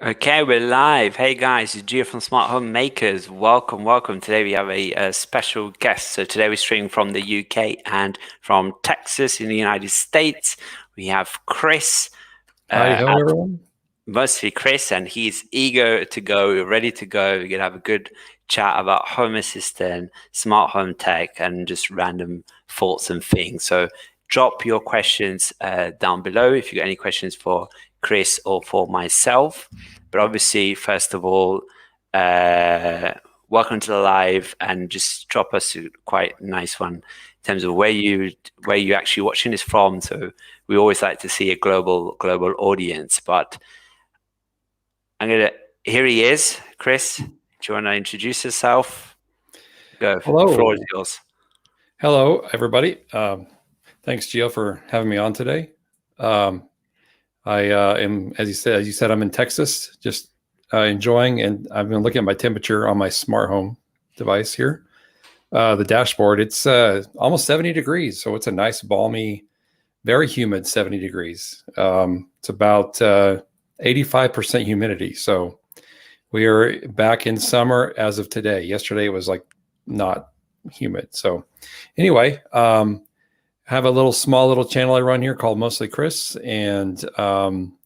Okay, we're live. Hey guys, it's Gio from Smart Home Makers. Welcome. Today we have a special guest. So today we're streaming from the UK and from Texas in the United States. We have Chris, Howdy uh, ho, everyone. mostly Chris, and he's eager to go, ready to go. We're gonna have a good chat about Home Assistant, smart home tech, and just random thoughts and things. So drop your questions down below if you got any questions for Chris or for myself. But obviously, first of all, uh, welcome to the live, and just drop us a quite nice one in terms of where you actually watching this from. So we always like to see a global audience, but here he is, Chris. Do you want to introduce yourself? Go. The floor is Hello. yours. Hello, everybody. Thanks, Gio, for having me on today. I am, as you said, I'm in Texas, just enjoying, and I've been looking at my temperature on my smart home device here. The dashboard, it's almost 70 degrees, so it's a nice, balmy, very humid 70 degrees. It's about 85% humidity, so we are back in summer as of today. Yesterday it was like not humid. So anyway, have a small little channel I run here called Mostlychris, and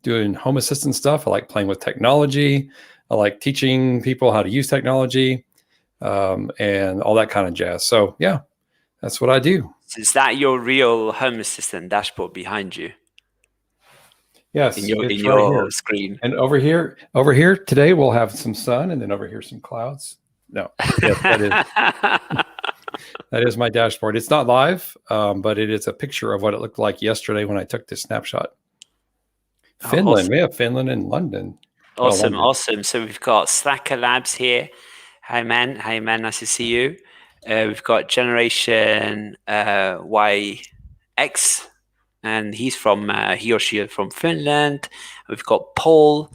doing home assistant stuff. I like playing with technology. I like teaching people how to use technology, and all that kind of jazz. So yeah, that's what I do. Is that your real Home Assistant dashboard behind you in Yes, your in it's right your here. screen? And over here today we'll have some sun, and then over here some clouds. No, yes, that is my dashboard. It's not live, but it is a picture of what it looked like yesterday when I took this snapshot. Oh, Finland, awesome. we have Finland and London. Well, Awesome, London. awesome. So we've got Slacker Labs here. Hi, man. Hi, man. Nice to see you. We've got Generation YX, and he or she is from Finland. We've got Paul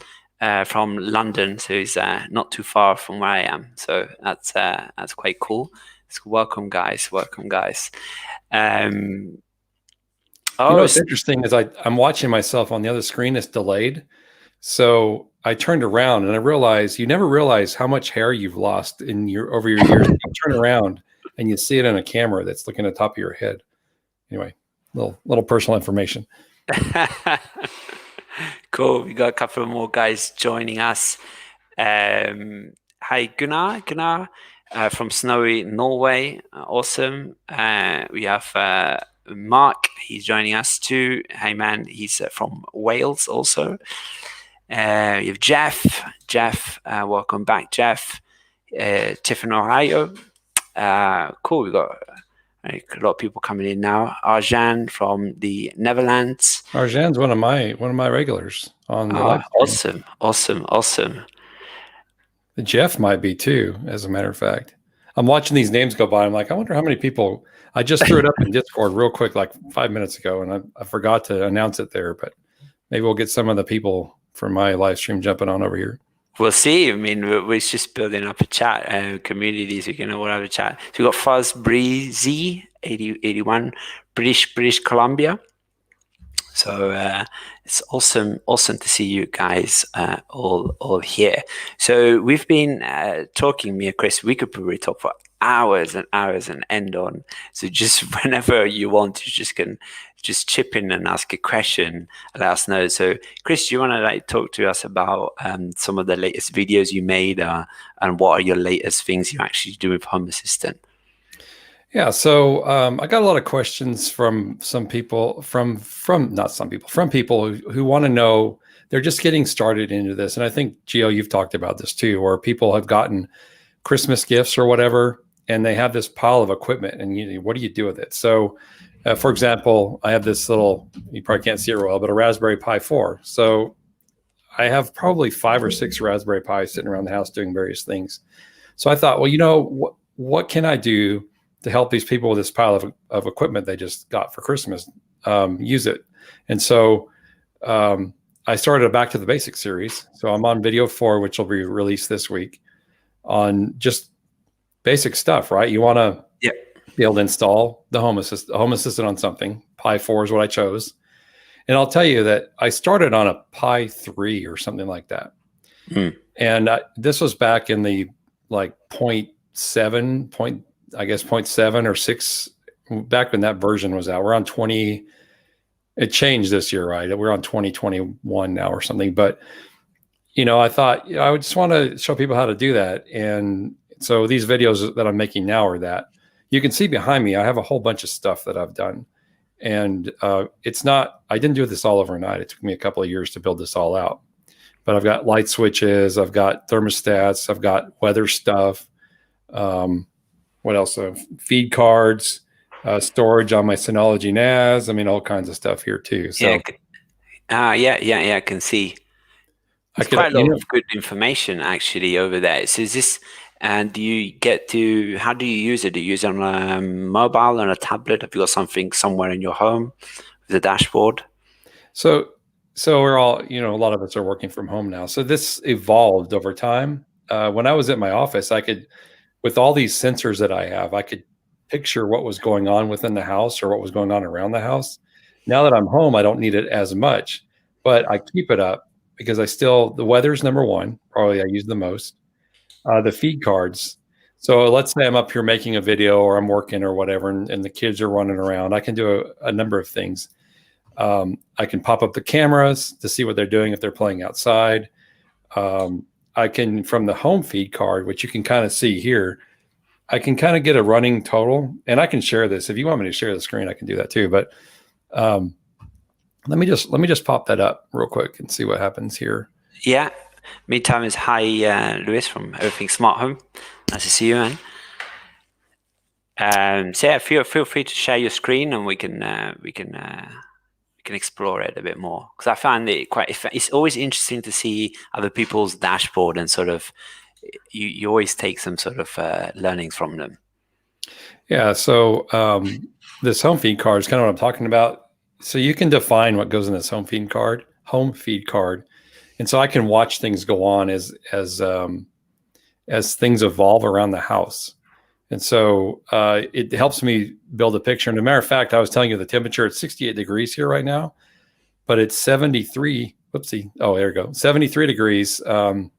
from London, so he's not too far from where I am. So that's quite cool. So welcome, guys. Welcome, guys. Um, You know oh, what's interesting is I'm watching myself on the other screen. It's delayed. So I turned around and I realized you never realize how much hair you've lost in your over your years. You turn around and you see it on a camera that's looking at the top of your head. Anyway, little personal information. cool. We got a couple more guys joining us. Hi, Gunnar from snowy Norway. Awesome. We have Mark. He's joining us too. Hey, man. He's from Wales also. We have Jeff. Welcome back, Jeff. Tiffin, Ohio. Cool. We got a lot of people coming in now. Arjan from the Netherlands. Arjan's one of my regulars on the live stream. Awesome. Jeff might be too, as a matter of fact. I'm watching these names go by. I'm like, I wonder how many people. I just threw it up in Discord real quick, like 5 minutes ago, and I forgot to announce it there. But maybe we'll get some of the people from my live stream jumping on over here. We'll see. I mean, we're just building up a chat communities. We can all have a chat. So we got Fuzz Breezy 81, British Columbia. So it's awesome to see you guys all here. So we've been talking, me and Chris. We could probably talk for hours and hours and end on. So just whenever you want, you just can just chip in and ask a question and let us know. So Chris, do you want to talk to us about some of the latest videos you made and what are your latest things you actually do with Home Assistant? Yeah, so I got a lot of questions from some people, from people who want to know. They're just getting started into this, and I think Gio, you've talked about this too, where people have gotten Christmas gifts or whatever, and they have this pile of equipment, and what do you do with it? So, for example, I have this little, you probably can't see it real well, but a Raspberry Pi 4. So I have probably 5 or 6 Raspberry Pis sitting around the house doing various things. So I thought, well, what can I do to help these people with this pile of equipment they just got for Christmas use it? And so I started a Back to the Basics series. So I'm on video 4, which will be released this week, on just basic stuff, right? You want to be able to install the Home Assistant on something. Pi 4 is what I chose. And I'll tell you that I started on a Pi 3 or something like that. Mm. And this was back in the like 0.7, I guess 0.7 or 6, back when that version was out. We're on 20. It changed this year, right? We're on 2021 now or something. But, I thought, I would just want to show people how to do that. And so these videos that I'm making now are that. You can see behind me, I have a whole bunch of stuff that I've done. And I didn't do this all overnight. It took me a couple of years to build this all out. But I've got light switches, I've got thermostats, I've got weather stuff. What else? Feed cards, storage on my Synology NAS. I mean, all kinds of stuff here too. So I can see. There's quite a lot of good information actually over there. So is this, and do you get to, how do you use it? Do you use it on a mobile, on a tablet? Have you got something somewhere in your home with a dashboard? So we're all, a lot of us are working from home now. So this evolved over time. When I was at my office, with all these sensors that I have, I could picture what was going on within the house or what was going on around the house. Now that I'm home, I don't need it as much, but I keep it up because the weather's number one, probably I use the most. The feed cards. So let's say I'm up here making a video or I'm working or whatever, and the kids are running around. I can do a number of things. I can pop up the cameras to see what they're doing if they're playing outside. I can, from the home feed card, which you can kind of see here, I can kind of get a running total, and I can share this. If you want me to share the screen, I can do that too. But let me just pop that up real quick and see what happens here. Yeah. Meantime, is hi, Luis from Everything Smart Home. Nice to see you, man. So yeah, feel free to share your screen, and we can explore it a bit more, because I find it it's always interesting to see other people's dashboard, and sort of you always take some sort of learnings from them. Yeah. So this home feed card is kind of what I'm talking about. So you can define what goes in this home feed card, and so I can watch things go on as things evolve around the house. And so it helps me build a picture. And as a matter of fact, I was telling you the temperature, it's 68 degrees here right now, but it's 73. Whoopsie. Oh, there we go. 73 degrees. The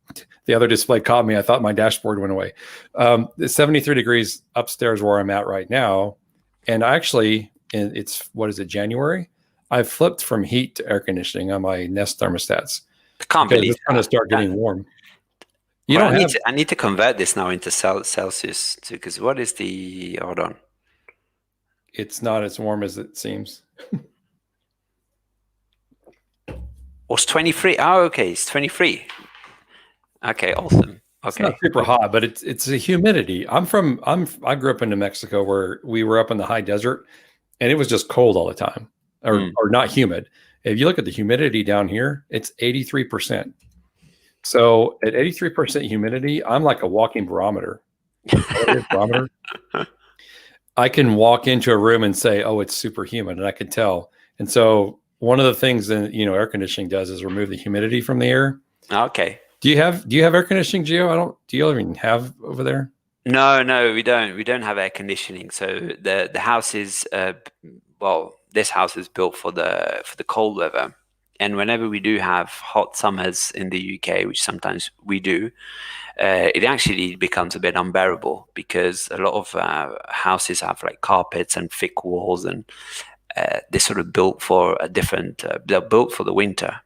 other display caught me. I thought my dashboard went away. It's 73 degrees upstairs where I'm at right now. And actually, it's, what is it, January? I've flipped from heat to air conditioning on my Nest thermostats. I can't believe it's going to start getting warm. I need to convert this now into Celsius too, because what is the, hold on. It's not as warm as it seems. It's 23. Oh, okay. It's 23. Okay, awesome. Okay. It's not super hot, but it's a humidity. I grew up in New Mexico, where we were up in the high desert, and it was just cold all the time, or not humid. If you look at the humidity down here, it's 83%. So at 83% humidity, I'm like a walking barometer. I can walk into a room and say, "Oh, it's super humid," and I can tell. And so one of the things that air conditioning does is remove the humidity from the air. Okay. Do you have air conditioning, Gio? Do you even have over there? No, we don't. We don't have air conditioning. So the house is this house is built for the cold weather. And whenever we do have hot summers in the UK, which sometimes we do, it actually becomes a bit unbearable, because a lot of houses have like carpets and thick walls, and they're sort of built for they're built for the winter.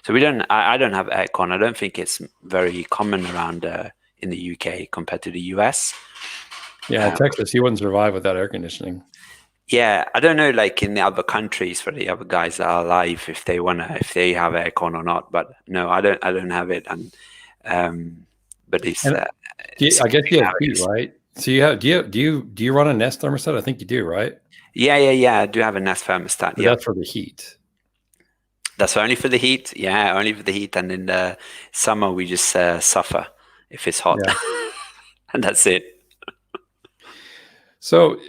So I don't have aircon. I don't think it's very common around in the UK compared to the US. Yeah, Texas, you wouldn't survive without air conditioning. Yeah, I don't know, like in the other countries, for the other guys that are alive, if they have aircon or not. But no, I don't have it, and but it's. I guess you have heat, right? So do you run a Nest thermostat? I think you do, right? Yeah. I do have a Nest thermostat. But that's for the heat. That's only for the heat. Yeah, only for the heat, and in the summer we just suffer if it's hot, and that's it. So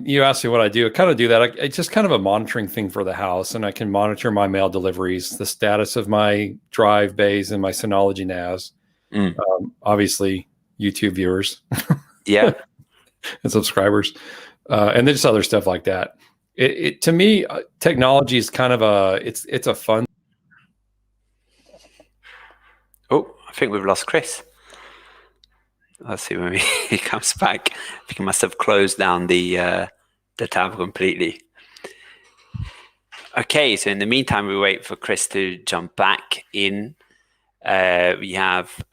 you asked me what I do. I kind of do that. It's just kind of a monitoring thing for the house, and I can monitor my mail deliveries, the status of my drive bays and my Synology NAS. Obviously, YouTube viewers, and subscribers, and then just other stuff like that. It to me, technology is kind of it's a fun. Oh, I think we've lost Chris. Let's see when he comes back. I think he must have closed down the tab completely. Okay, so in the meantime, we wait for Chris to jump back in. We have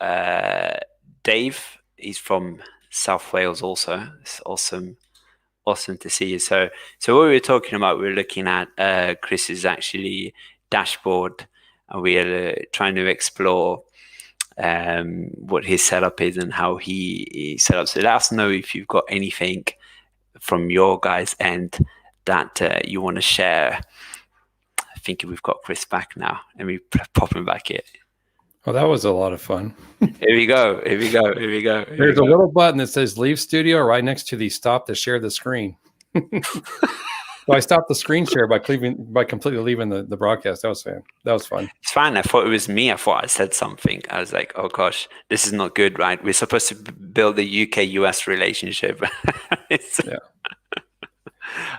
Dave. He's from South Wales also. It's awesome to see you. So what we were talking about, we were looking at Chris's actually dashboard, and we are trying to explore what his setup is and how he set up. So let us know if you've got anything from your guys' end that you want to share. I think we've got Chris back now, and we pop him back in. Well, that was a lot of fun. Here we go. There's a little button that says leave studio right next to the stop to share the screen. So I stopped the screen share by completely leaving the broadcast. That was fun. It's fine. I thought it was me. I thought I said something. I was like, oh gosh, this is not good, right? We're supposed to build a UK-US relationship. Yeah.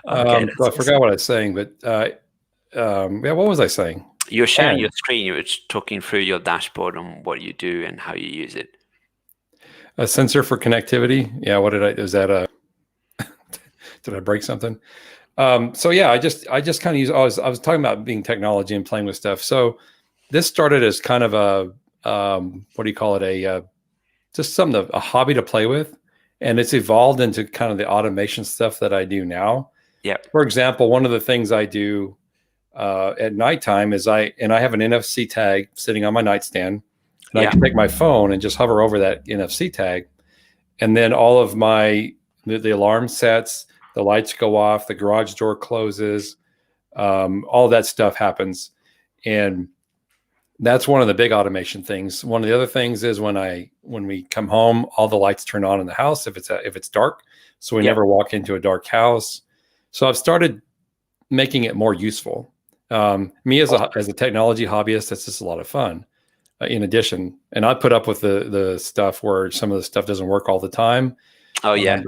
Okay, so I forgot what I was saying, but yeah, what was I saying? You're sharing your screen. You were talking through your dashboard on what you do and how you use it. A sensor for connectivity. Yeah. What did is that a? Did I break something? So yeah, I just kind of use. I was talking about being technology and playing with stuff. So this started as kind of a what do you call it? Just a hobby to play with, and it's evolved into kind of the automation stuff that I do now. Yeah. For example, one of the things I do at nighttime is I have an NFC tag sitting on my nightstand, and I can take my phone and just hover over that NFC tag, and then all of the alarm sets, the lights go off, the garage door closes, all that stuff happens, and that's one of the big automation things. One of the other things is when we come home, all the lights turn on in the house if it's dark, so we never walk into a dark house. So I've started making it more useful. Me as a technology hobbyist, that's just a lot of fun. In addition, and I put up with the stuff where some of the stuff doesn't work all the time. Oh yeah.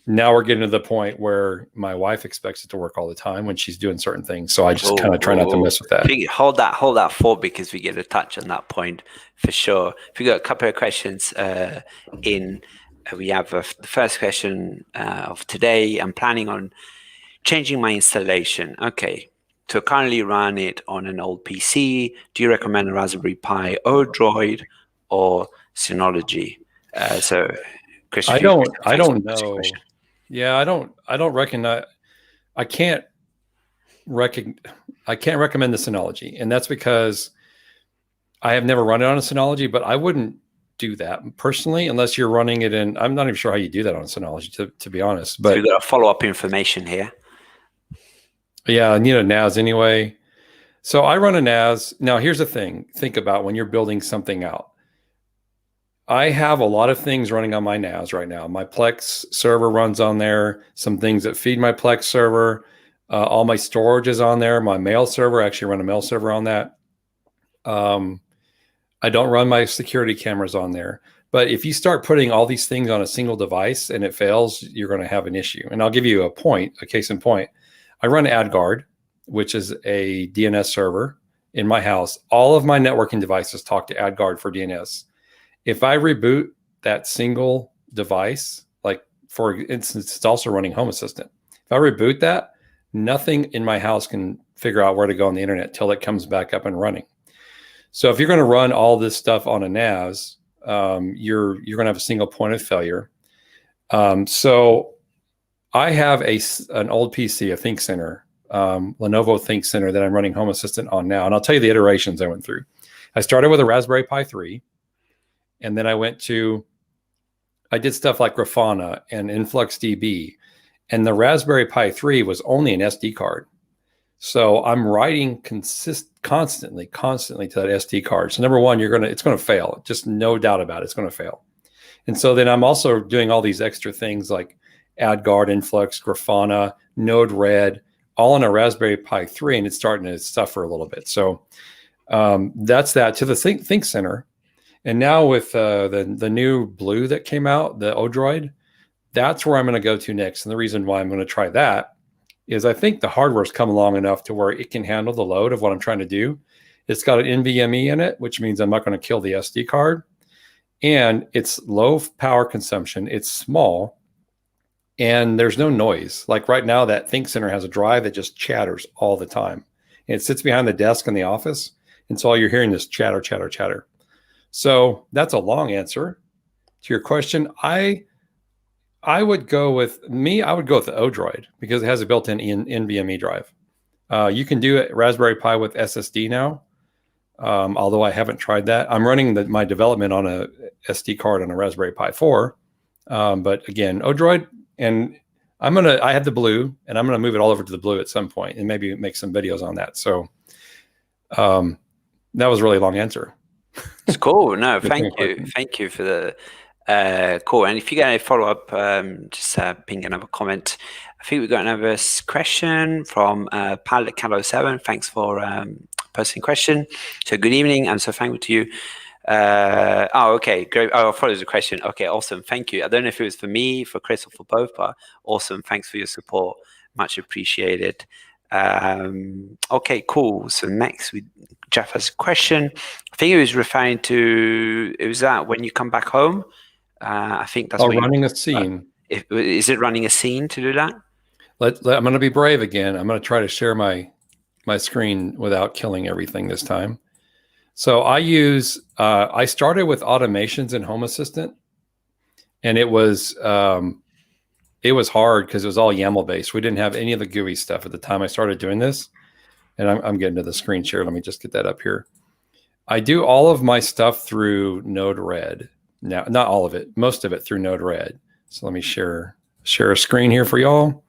Now we're getting to the point where my wife expects it to work all the time when she's doing certain things. So I just kind of try not to mess with that. Hold that thought, because we get a touch on that point for sure. If we got a couple of questions we have the first question of today. I'm planning on changing my installation. Okay. To currently run it on an old PC, do you recommend a Raspberry Pi Odroid or Synology? So, Chris, I don't know. Yeah, I don't recognize. I can't recommend the Synology, and that's because I have never run it on a Synology. But I wouldn't do that personally unless you're running it in. I'm not even sure how you do that on a Synology, to be honest. But so we've got follow-up information here. Yeah, I need a NAS anyway. So I run a NAS. Now, here's the thing. Think about when you're building something out. I have a lot of things running on my NAS right now. My Plex server runs on there. Some things that feed my Plex server. All my storage is on there. My mail server, I actually run a mail server on that. I don't run my security cameras on there. But if you start putting all these things on a single device and it fails, you're going to have an issue. And I'll give you a case in point. I run AdGuard, which is a DNS server in my house. All of my networking devices talk to AdGuard for DNS. If I reboot that single device, like for instance, it's also running Home Assistant. If I reboot that, nothing in my house can figure out where to go on the internet till it comes back up and running. So if you're going to run all this stuff on a NAS, you're going to have a single point of failure. So I have an old PC, a ThinkCenter, Lenovo ThinkCenter that I'm running Home Assistant on now. And I'll tell you the iterations I went through. I started with a Raspberry Pi 3. And then I did stuff like Grafana and InfluxDB. And the Raspberry Pi 3 was only an SD card. So I'm writing constantly to that SD card. So number one, it's going to fail. Just no doubt about it. It's going to fail. And so then I'm also doing all these extra things like AdGuard, Influx, Grafana, Node-RED, all on a Raspberry Pi 3, and it's starting to suffer a little bit. So that's that to the ThinkCenter. And now with the new Blue that came out, the Odroid, that's where I'm going to go to next. And the reason why I'm going to try that is I think the hardware's come along enough to where it can handle the load of what I'm trying to do. It's got an NVMe in it, which means I'm not going to kill the SD card. And it's low power consumption. It's small. And there's no noise. Like right now, that ThinkCenter has a drive that just chatters all the time. And it sits behind the desk in the office. And so all you're hearing is chatter, chatter, chatter. So that's a long answer to your question. I would go with the Odroid because it has a built-in NVMe drive. You can do it Raspberry Pi with SSD now, although I haven't tried that. I'm running my development on a SD card on a Raspberry Pi 4. But again, Odroid, and I have the blue, and I'm gonna move it all over to the blue at some point, and maybe make some videos on that. So that was a really long answer. It's cool. No, thank you for the cool. And if you get any follow up, just ping another comment. I think we got another question from Pilot Calo 7. Thanks for posting question. So good evening, and so thank you to you. Okay, great. Oh, I thought it was a question. Okay, awesome. Thank you. I don't know if it was for me, for Chris, or for both, but awesome. Thanks for your support. Much appreciated. Okay, cool. So next, Jeff has a question. I think he was referring to, it was that when you come back home. I think that's running a scene. Is it running a scene to do that? I'm going to be brave again. I'm going to try to share my screen without killing everything this time. So I started with automations in Home Assistant, and it was hard because it was all YAML based. We didn't have any of the GUI stuff at the time I started doing this. And I'm getting to the screen share. Let me just get that up here. I do all of my stuff through Node-RED. Now, not all of it, most of it through Node-RED. So let me share a screen here for y'all.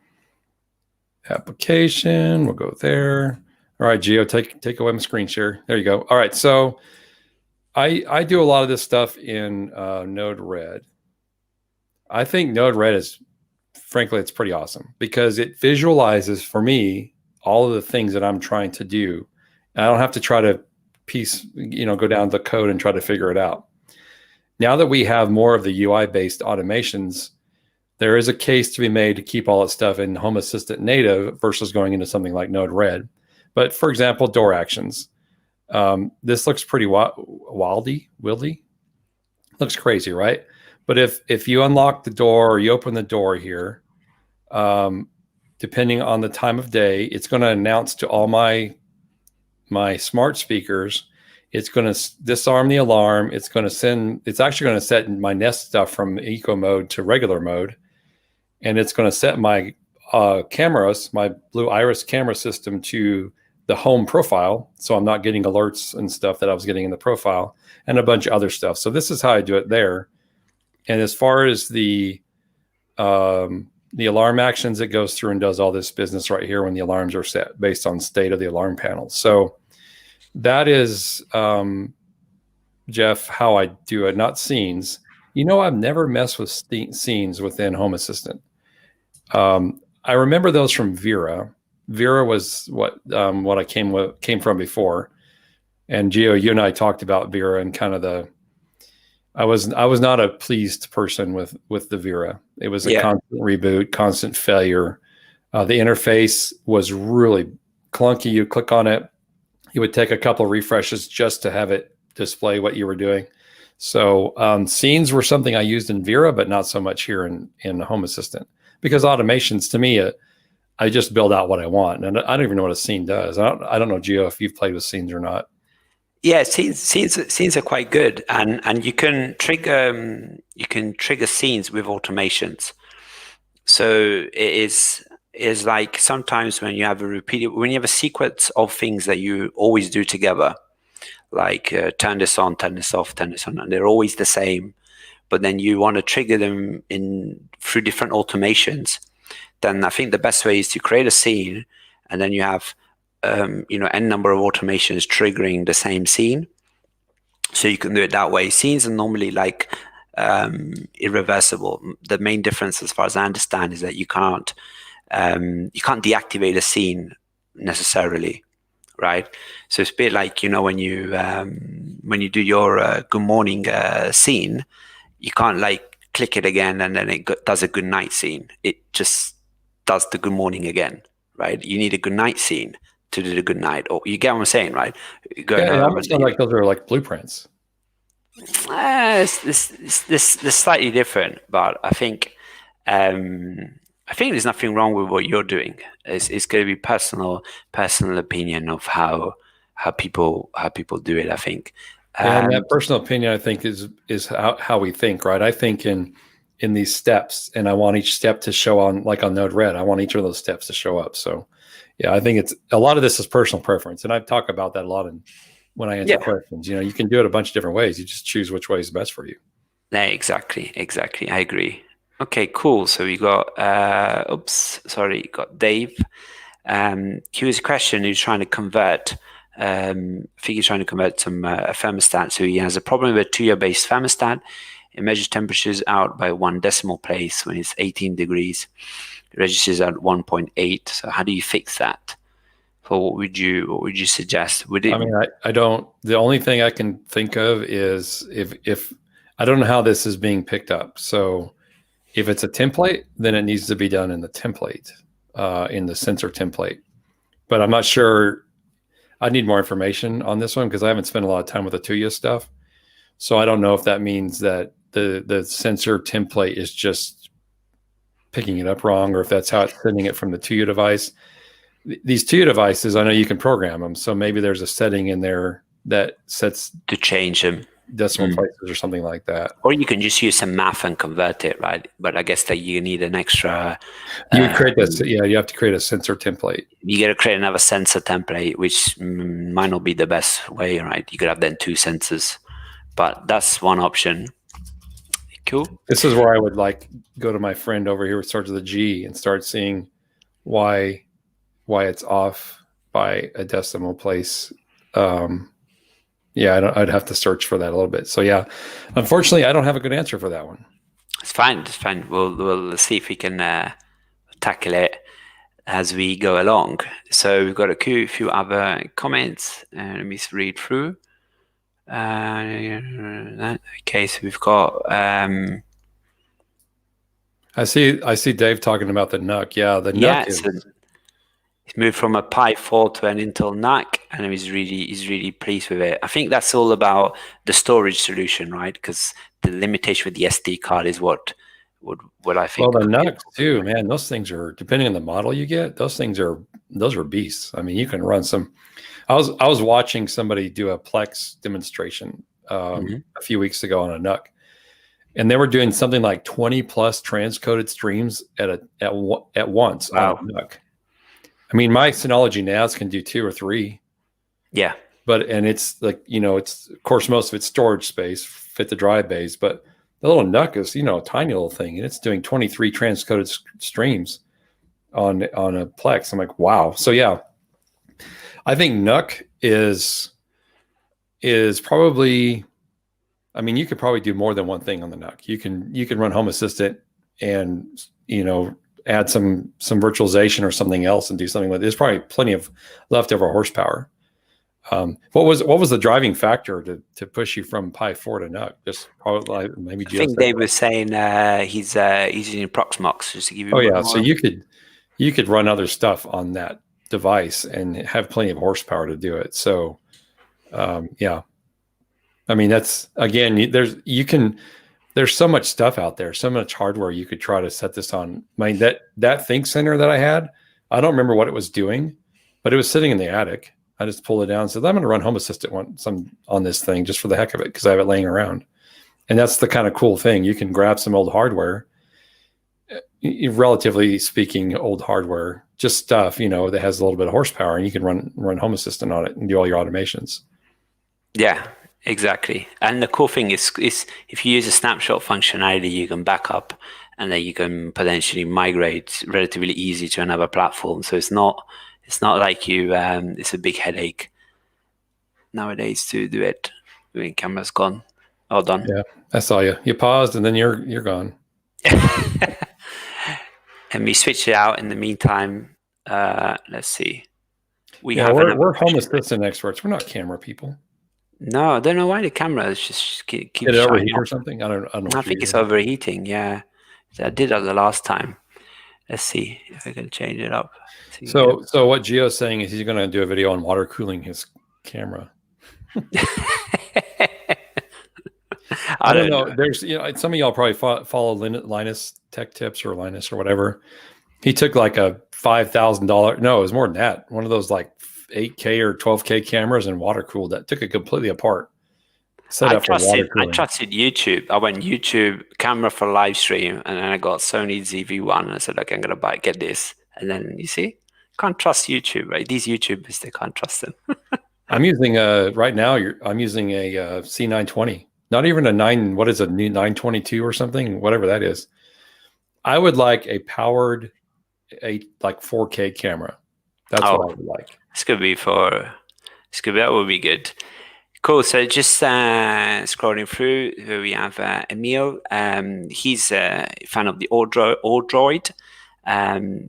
Application, we'll go there. All right, Gio, take away my screen share. There you go. All right, so I do a lot of this stuff in Node-RED. I think Node-RED is, frankly, it's pretty awesome because it visualizes for me all of the things that I'm trying to do. And I don't have to try to go down the code and try to figure it out. Now that we have more of the UI-based automations, there is a case to be made to keep all that stuff in Home Assistant native versus going into something like Node-RED. But for example, door actions. This looks pretty wildy. Looks crazy, right? But if you unlock the door or you open the door here, depending on the time of day, it's going to announce to all my smart speakers. It's going to disarm the alarm. It's actually going to set my Nest stuff from eco mode to regular mode. And it's going to set my cameras, my Blue Iris camera system to the home profile. So I'm not getting alerts and stuff that I was getting in the profile and a bunch of other stuff. So this is how I do it there. And as far as the alarm actions, it goes through and does all this business right here when the alarms are set based on state of the alarm panel. So that is, Jeff, how I do it, not scenes. I've never messed with scenes within Home Assistant. I remember those from Vera. Vera was what I came from before. And Gio, you and I talked about Vera and kind of I was not a pleased person with the Vera. It was a constant reboot, constant failure. The interface was really clunky. You click on it, it would take a couple of refreshes just to have it display what you were doing. So scenes were something I used in Vera, but not so much here in Home Assistant, because automations to me, I just build out what I want, and I don't even know what a scene does. I don't know, Gio, if you've played with scenes or not. Yeah, scenes are quite good, and you can trigger scenes with automations. So it is like sometimes when you have a sequence of things that you always do together, like turn this on, turn this off, turn this on, and they're always the same, but then you want to trigger them through different automations. Then I think the best way is to create a scene, and then you have n number of automations triggering the same scene. So you can do it that way. Scenes are normally like irreversible. The main difference, as far as I understand, is that you can't deactivate a scene necessarily, right? So it's a bit like when you do your good morning scene, you can't like click it again and then it does a good night scene. It just does the good morning again, right? You need a good night scene to do the good night. Or you get what I'm saying, right? Yeah, it almost sounds like those are like blueprints. It's slightly different, but I think there's nothing wrong with what you're doing. It's going to be personal opinion of how people do it. I think. And that personal opinion, I think, is how we think, right? I think in these steps, and I want each step to show on, like on Node-RED, I want each of those steps to show up. So, yeah, I think it's a lot of this is personal preference, and I've talked about that a lot when I answer questions. You can do it a bunch of different ways. You just choose which way is best for you. Yeah, exactly. I agree. Okay, cool. So we got got Dave. He was a question who's trying to convert. I think he's trying to convert some a thermostat. So he has a problem with a 2-year based thermostat. It measures temperatures out by 1 decimal place when it's 18 degrees. It registers at 1.8. So how do you fix that? So what would you suggest? I don't. The only thing I can think of is if I don't know how this is being picked up. So if it's a template, then it needs to be done in the template, in the sensor template. But I'm not sure. I need more information on this one because I haven't spent a lot of time with the Tuya stuff. So I don't know if that means that the sensor template is just picking it up wrong, or if that's how it's sending it from the Tuya device. These Tuya devices, I know you can program them. So maybe there's a setting in there that sets to change them decimal places or something like that. Or you can just use some math and convert it, right? But I guess that you need an extra. You would create this. Yeah, you have to create a sensor template. You got to create another sensor template, which might not be the best way, right? You could have then 2 sensors, but that's one option. Cool. This is where I would go to my friend over here, which starts with a G, and start seeing why it's off by a decimal place. Yeah, I'd have to search for that a little bit. So yeah, unfortunately, I don't have a good answer for that one. It's fine. We'll see if we can tackle it as we go along. So we've got a few other comments. Let me read through. Okay, so we've got. I see Dave talking about the NUC. Yeah, the NUC is. So he's moved from a Pi 4 to an Intel NUC, and he's really pleased with it. I think that's all about the storage solution, right? Because the limitation with the SD card is what I think. Well, the NUCs too, man. Those things are, depending on the model you get, those are beasts. I mean, you can run some. I was watching somebody do a Plex demonstration a few weeks ago on a NUC, and they were doing something like 20 plus transcoded streams at once. Wow. On a NUC. I mean, my Synology NAS can do 2 or 3. Yeah. And it's it's, of course, most of it's storage space, fit the drive bays, but the little NUC is, a tiny little thing, and it's doing 23 transcoded streams on a Plex. I'm like, wow. So yeah, I think NUC is probably, I mean, you could probably do more than one thing on the NUC. You can run Home Assistant and, add some virtualization or something else and do something with it. There's probably plenty of leftover horsepower. What was the driving factor to push you from Pi 4 to NUC? Just probably maybe. I think Dave was saying he's using Proxmox just to give you. Oh yeah, so you could run other stuff on that device and have plenty of horsepower to do it. So yeah, I mean, that's, again, there's so much stuff out there, so much hardware you could try to set this on. I mean, that Think Center that I had, I don't remember what it was doing, but it was sitting in the attic. I just pulled it down and said, I'm going to run Home Assistant on this thing just for the heck of it, because I have it laying around. And that's the kind of cool thing. You can grab some old hardware, relatively speaking, old hardware, just stuff, that has a little bit of horsepower, and you can run Home Assistant on it and do all your automations. Yeah, exactly. And the cool thing is if you use a snapshot functionality, you can back up, and then you can potentially migrate relatively easy to another platform. So it's not like it's a big headache nowadays to do it when camera's gone or done. Yeah, I saw you. You paused and then you're gone. And we switch it out in the meantime. Let's see. We're Home Assistant experts. We're not camera people. No, I don't know why the camera is just keeps Did it overheat or something? I don't know. I think it's overheating. Yeah, I did that the last time. Let's see if I can change it up. So what Gio's saying is he's going to do a video on water cooling his camera. I don't know. There's, some of y'all probably follow Linus Tech Tips or Linus or whatever. He took like a $5,000. No, it was more than that. One of those like 8K or 12K cameras and water cooled that. Took it completely apart. I trusted YouTube. I went YouTube camera for live stream, and then I got Sony ZV-1. And I said, okay, I'm gonna get this. And then you see, can't trust YouTube, right? These YouTubers, they can't trust them. I'm using right now. I'm using a C920. Not even a 922 or something, whatever that is. I would like a powered, like 4K camera. That's what I would like. That would be good. Cool. So just scrolling through, we have Emil. He's a fan of the Ordroid.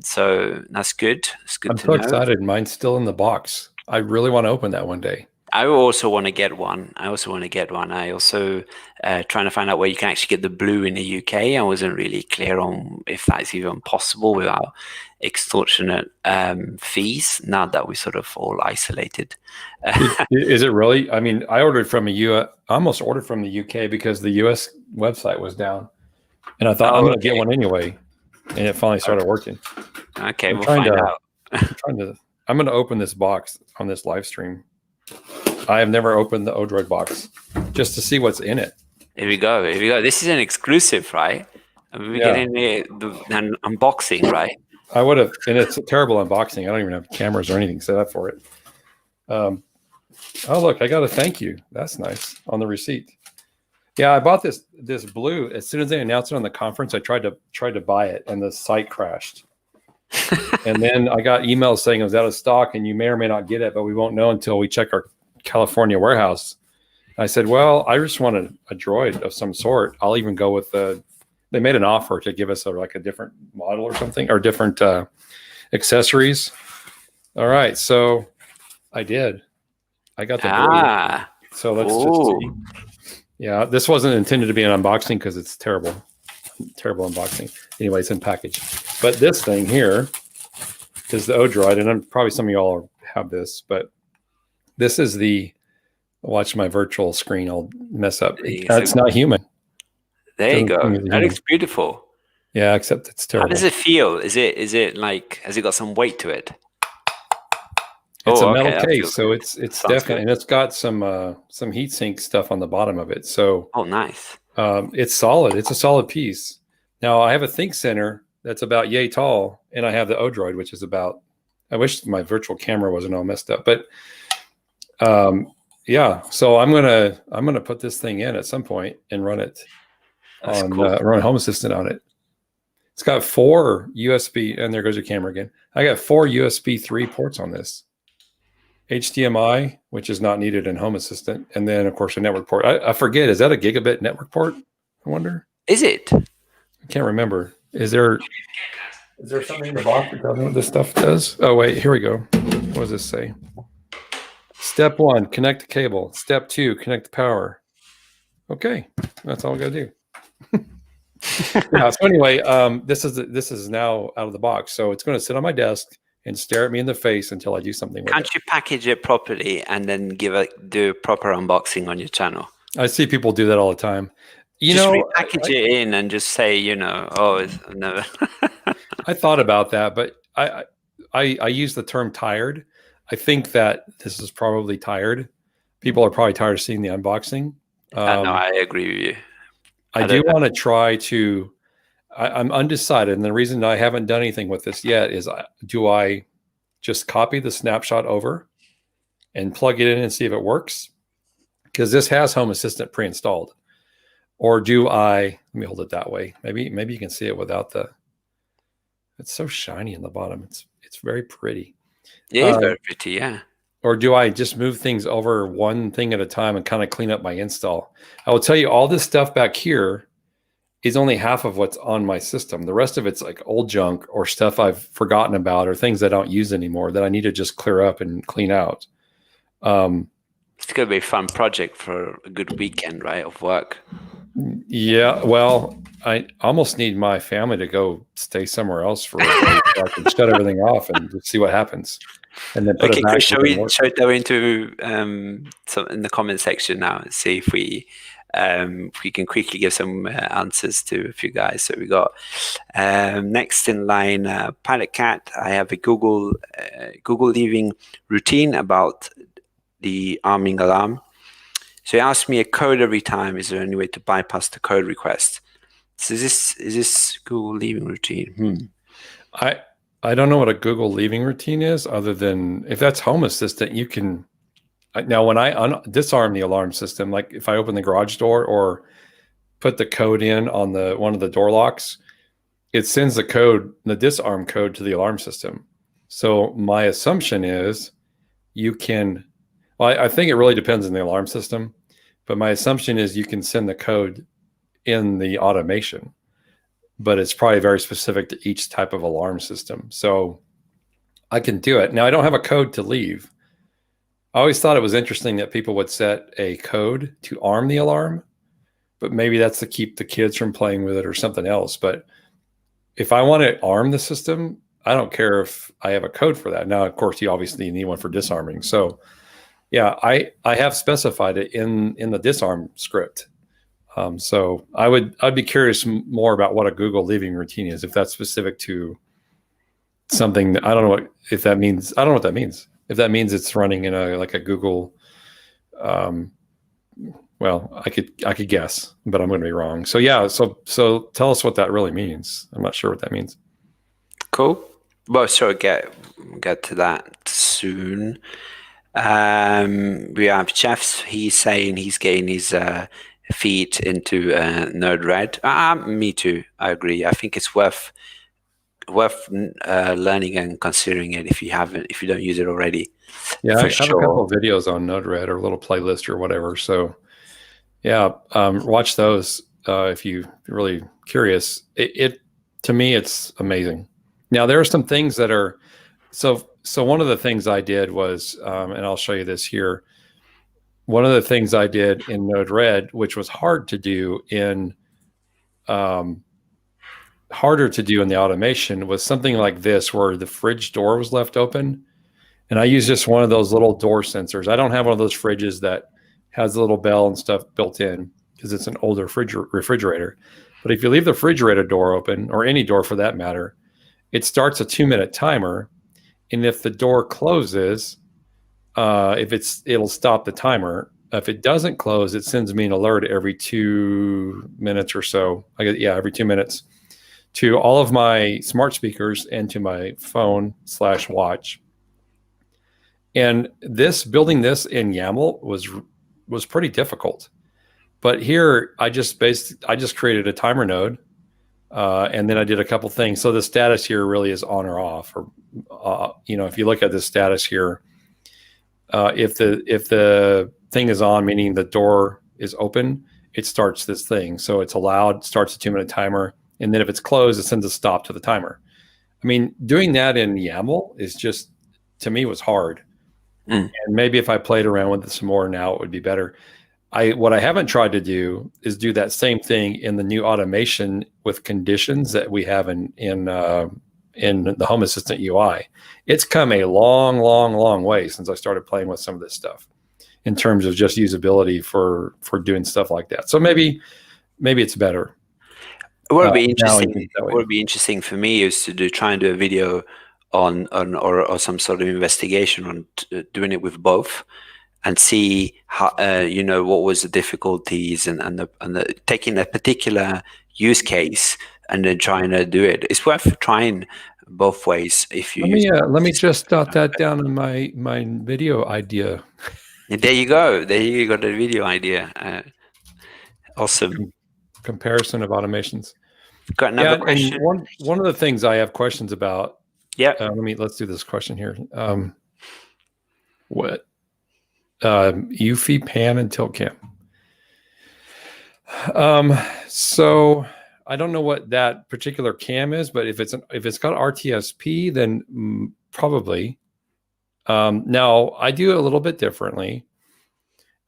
So that's good. It's good. I'm so excited. Mine's still in the box. I really want to open that one day. I also want to get one. I also trying to find out where you can actually get the blue in the UK. I wasn't really clear on if that's even possible without extortionate fees. Now that we're sort of all isolated. Is it really? I mean, I almost ordered from the UK because the US website was down, and I thought I'm going to get one anyway, and it finally started working. Okay, we'll find out. I'm going to open this box on this live stream. I have never opened the Odroid box just to see what's in it. Here we go. This is an exclusive, right? We're getting the unboxing, right? I would have, and it's a terrible unboxing. I don't even have cameras or anything set up for it. Oh, look, I got a thank you. That's nice on the receipt. Yeah, I bought this blue. As soon as they announced it on the conference, I tried to buy it, and the site crashed. And then I got emails saying it was out of stock, and you may or may not get it, but we won't know until we check our California warehouse. I said, well, I just want a droid of some sort. I'll even go with they made an offer to give us a different model or something, or different accessories. All right, so I did. I got the blue. So let's just see. Yeah, this wasn't intended to be an unboxing because it's terrible unboxing. Anyway, it's in package. But this thing here is the Odroid, and probably some of y'all have this, but this is watch my virtual screen. I'll mess up. It's not human. There you go. That looks beautiful. Yeah, except it's terrible. How does it feel? Is it like, has it got some weight to it? It's a metal case, so it's definitely, and it's got some heatsink stuff on the bottom of it. So nice. It's solid. It's a solid piece. Now I have a Think Center that's about yay tall, and I have the Odroid, which is about. I wish my virtual camera wasn't all messed up, but yeah. So I'm gonna put this thing in at some point and run it run Home Assistant on it. It's got 4 USB, and there goes your camera again. I got 4 USB 3 ports on this. HDMI, which is not needed in Home Assistant, and then of course a network port. I forget, is that a gigabit network port? I wonder. Is it? I can't remember. Is there something in the box that tells me what this stuff does? Oh wait, here we go. What does this say? Step 1, connect the cable. Step 2, connect the power. Okay, that's all I gotta do. Yeah, so anyway, this is now out of the box, so it's going to sit on my desk and stare at me in the face until I do something with it. Can't you package it properly and then do a proper unboxing on your channel? I see people do that all the time. Repackage it in and just say, it's never. I thought about that, but I use the term tired. I think that this is probably tired. People are probably tired of seeing the unboxing. No, I agree with you. I do want to try to. I'm undecided, and the reason I haven't done anything with this yet is, do I just copy the snapshot over and plug it in and see if it works? Because this has Home Assistant pre-installed. Or do I? Let me hold it that way. Maybe you can see it without the. It's so shiny in the bottom. It's very pretty. Yeah, it's very pretty. Yeah. Or do I just move things over one thing at a time and kind of clean up my install? I will tell you, all this stuff back here is only half of what's on my system. The rest of it's like old junk or stuff I've forgotten about or things I don't use anymore that I need to just clear up and clean out. It's going to be a fun project for a good weekend, right, of work. Yeah, well, I almost need my family to go stay somewhere else for a day so I can shut everything off and just see what happens, and then put it Okay, back Chris, within work. shall we go into some in the comment section now and see if we can quickly give some answers to a few guys. So we got next in line, Pilot Cat. I have a Google leaving routine about the arming alarm. So he asked me a code every time. Is there any way to bypass the code request? So is this Google leaving routine? I don't know what a Google leaving routine is, other than if that's Home Assistant, you can. Now, when I disarm the alarm system, like if I open the garage door or put the code in on one of the door locks, it sends the disarm code to the alarm system. So my assumption is you can. Well, I think it really depends on the alarm system, but my assumption is you can send the code in the automation, but it's probably very specific to each type of alarm system. So I can do it. Now, I don't have a code to leave. I always thought it was interesting that people would set a code to arm the alarm, but maybe that's to keep the kids from playing with it or something else. But if I want to arm the system, I don't care if I have a code for that. Now, of course, you obviously need one for disarming. So yeah, I have specified it in the disarm script. So I'd be curious more about what a Google leaving routine is, if that's specific to something that, I don't know if that means. I don't know what that means. If that means it's running in a Google, well, I could guess, but I'm going to be wrong. So yeah, so tell us what that really means. I'm not sure what that means. Cool. Well, sure, get to that soon. We have Chefs. He's saying he's getting his feet into Node-RED. Me too. I agree. I think it's worth learning and considering it if you don't use it already. Yeah, I have a couple of videos on Node-RED or a little playlist or whatever. So yeah, watch those if you're really curious. It to me, it's amazing. Now there are some things that are so one of the things I did was, and I'll show you this here. One of the things I did in Node-RED, which was harder to do in the automation, was something like this, where the fridge door was left open. And I use just one of those little door sensors. I don't have one of those fridges that has a little bell and stuff built in, because it's an older refrigerator. But if you leave the refrigerator door open, or any door for that matter, it starts a 2-minute timer. And if the door closes, it'll stop the timer. If it doesn't close, it sends me an alert every 2 minutes or so. Every 2 minutes, to all of my smart speakers and to my phone/watch. And building this in YAML was pretty difficult. But here I just created a timer node, and then I did a couple things. So the status here really is on or off. Or if you look at the status here, if the thing is on, meaning the door is open, it starts this thing. So it's allowed, starts a 2-minute timer. And then if it's closed, it sends a stop to the timer. I mean, doing that in YAML is just, to me, was hard. And maybe if I played around with it some more now, it would be better. What I haven't tried to do is do that same thing in the new automation with conditions that we have in the Home Assistant UI. It's come a long, long, long way since I started playing with some of this stuff in terms of just usability for doing stuff like that. So maybe it's better. What would be interesting for me is to try and do a video on or some sort of investigation on doing it with both, and see how what was the difficulties and the taking a particular use case and then trying to do it. It's worth trying both ways. If you let me just jot that down in my video idea. There you go. There you got the video idea. Awesome. Comparison of automations. Got another question. And one of the things I have questions about. Yeah. Let's do this question here. What? Eufy, pan, and tilt cam. So I don't know what that particular cam is, but if it's got RTSP, then probably. Now I do it a little bit differently.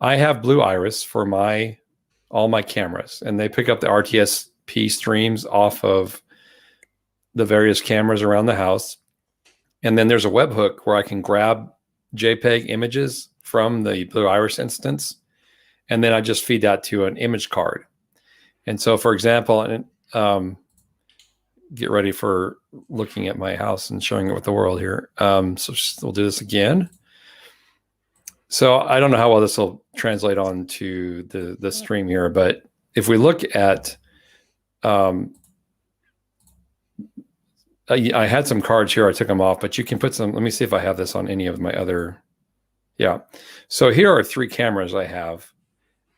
I have Blue Iris for my all my cameras, and they pick up the RTSP streams off of the various cameras around the house. And then there's a webhook where I can grab JPEG images from the Blue Iris instance, and then I just feed that to an image card. And so, for example, get ready for looking at my house and showing it with the world here. So we'll do this again. So I don't know how well this will translate on to the stream here, but if we look at, I had some cards here, I took them off, but you can put some, let me see if I have this on any of my other, yeah. So here are 3 cameras I have,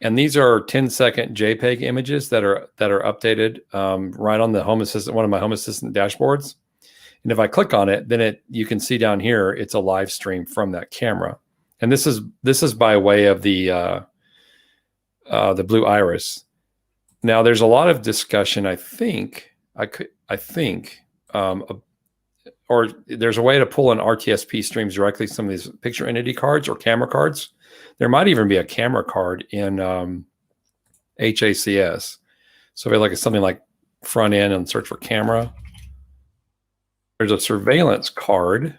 and these are 10-second JPEG images that are updated right on the Home Assistant, one of my Home Assistant dashboards. And if I click on it, then you can see down here, it's a live stream from that camera. And this is by way of the Blue Iris. Now there's a lot of discussion, or there's a way to pull in RTSP streams directly to some of these picture entity cards or camera cards. There might even be a camera card in HACS. So if like something like front end and search for camera, there's a surveillance card.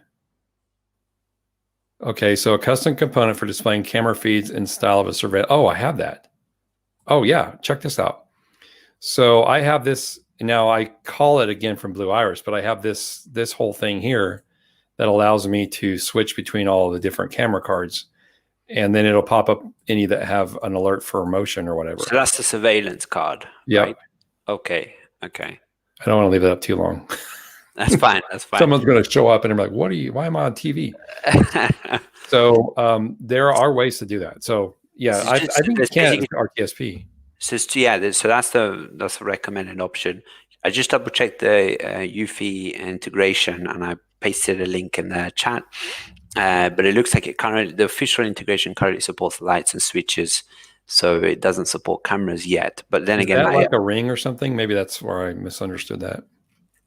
Okay, so a custom component for displaying camera feeds in style of a surveillance. Oh, I have that. Oh yeah, check this out. So I have this. Now I call it again from Blue Iris, but I have this whole thing here that allows me to switch between all of the different camera cards, and then it'll pop up any that have an alert for motion or whatever. So that's the surveillance card. Yeah. Right? Okay. I don't want to leave it up too long. That's fine. That's fine. Someone's going to show up and I'm like, why am I on TV? So there are ways to do that. So yeah, I think it can RTSP. So that's the recommended option. I just double checked the UFI integration and I pasted a link in the chat. But it looks like the official integration currently supports lights and switches, so it doesn't support cameras yet. But then again, like a ring or something. Maybe that's where I misunderstood that.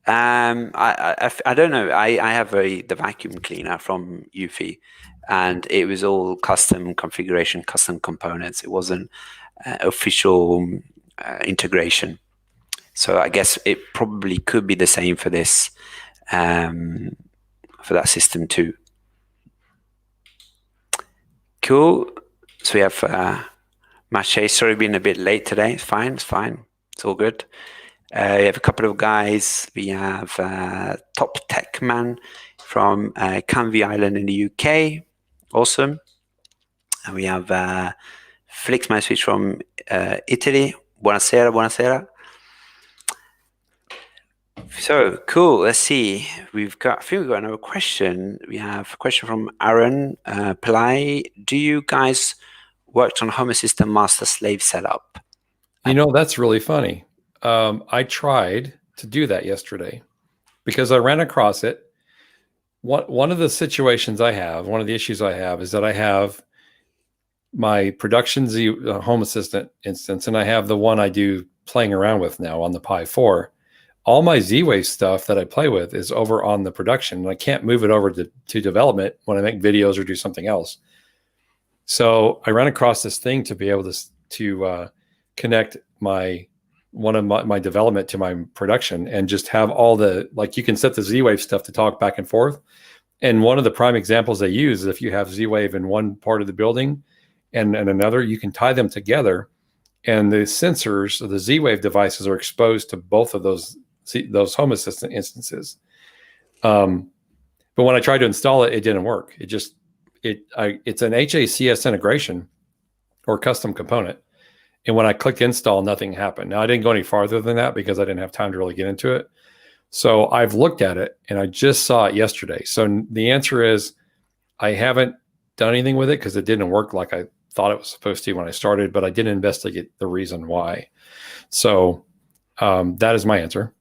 I don't know. I have the vacuum cleaner from UFI, and it was all custom configuration, custom components. It wasn't official integration. So I guess it probably could be the same for this, for that system too. Cool. So we have Mache. Sorry, being a bit late today. It's fine. It's all good. We have a couple of guys. We have Top Tech Man from Canvey Island in the UK. Awesome. And we have Flix My Switch from Italy. Buonasera. So cool. Let's see. I think we've got another question. We have a question from Aaron Pillai. Do you guys worked on Home Assistant master slave setup? That's really funny. I tried to do that yesterday because I ran across it. One of the situations one of the issues I have is that I have my production Home Assistant instance, and I have the one I do playing around with now on the Pi 4. All my Z-Wave stuff that I play with is over on the production, and I can't move it over to development when I make videos or do something else. So I ran across this thing to be able to connect one of my development to my production and just have all you can set the Z-Wave stuff to talk back and forth. And one of the prime examples they use is if you have Z-Wave in one part of the building and another, you can tie them together, and the sensors of the Z-Wave devices are exposed to both of those Home Assistant instances. But when I tried to install it, it didn't work. It's an HACS integration or custom component. And when I clicked install, nothing happened. Now I didn't go any farther than that because I didn't have time to really get into it. So I've looked at it and I just saw it yesterday. So the answer is I haven't done anything with it because it didn't work like I thought it was supposed to when I started, but I didn't investigate the reason why. So that is my answer.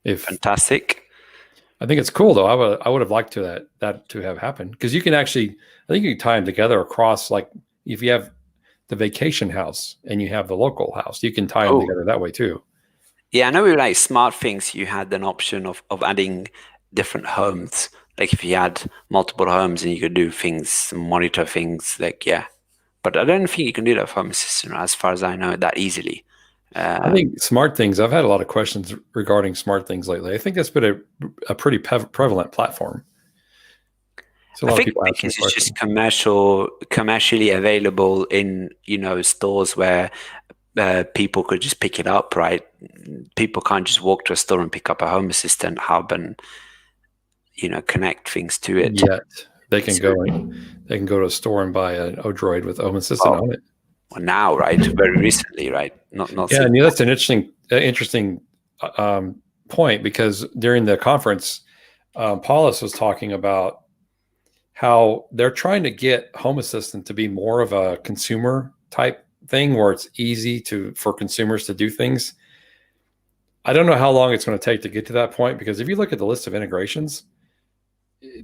Fantastic. I think it's cool though. I would have liked that to have happened because you can actually, I think you can tie them together across, like if you have the vacation house and you have the local house, you can tie them together that way too. Yeah, I know with like smart things, you had an option of adding different homes. Like if you had multiple homes and you could do things, monitor things, like, yeah, But I don't think you can do that for Home Assistant, as far as I know, that easily. I think smart things. I've had a lot of questions regarding smart things lately. I think that's been a pretty prevalent platform. So a lot of people ask me because it's just commercially available in stores where people could just pick it up, right? People can't just walk to a store and pick up a Home Assistant hub and connect things to it. Yet they can go to a store and buy an Odroid with Home Assistant on it. Well, now, right? Very recently, right? Not yeah. And that's an interesting point, because during the conference, Paulus was talking about how they're trying to get Home Assistant to be more of a consumer type thing, where it's easy for consumers to do things. I don't know how long it's going to take to get to that point, because if you look at the list of integrations,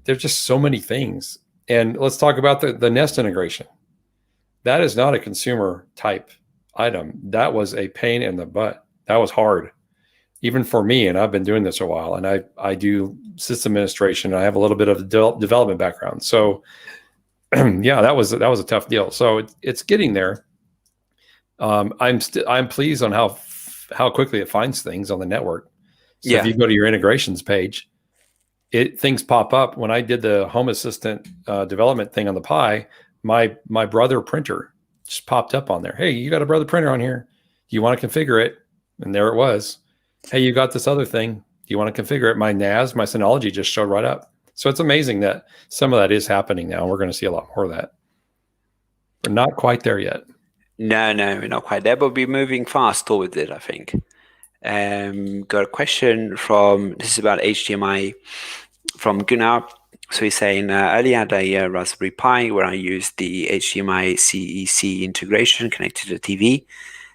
there's just so many things. And let's talk about the Nest integration. That is not a consumer type item. That was a pain in the butt. That was hard, even for me. And I've been doing this a while, and I do system administration. I have a little bit of development background. So yeah, that was a tough deal. So it's getting there. I'm pleased on how quickly it finds things on the network. So if you go to your integrations page, things pop up. When I did the Home Assistant development thing on the Pi, my Brother printer just popped up on there. Hey, you got a Brother printer on here. Do you want to configure it? And there it was. Hey, you got this other thing. Do you want to configure it? My NAS, my Synology just showed right up. So it's amazing that some of that is happening now. We're going to see a lot more of that. We're not quite there yet. No, we're not quite there, but we're moving fast towards it, I think. Got a question this is about HDMI from Gunnar. So he's saying, earlier I had a Raspberry Pi where I used the HDMI CEC integration connected to the TV.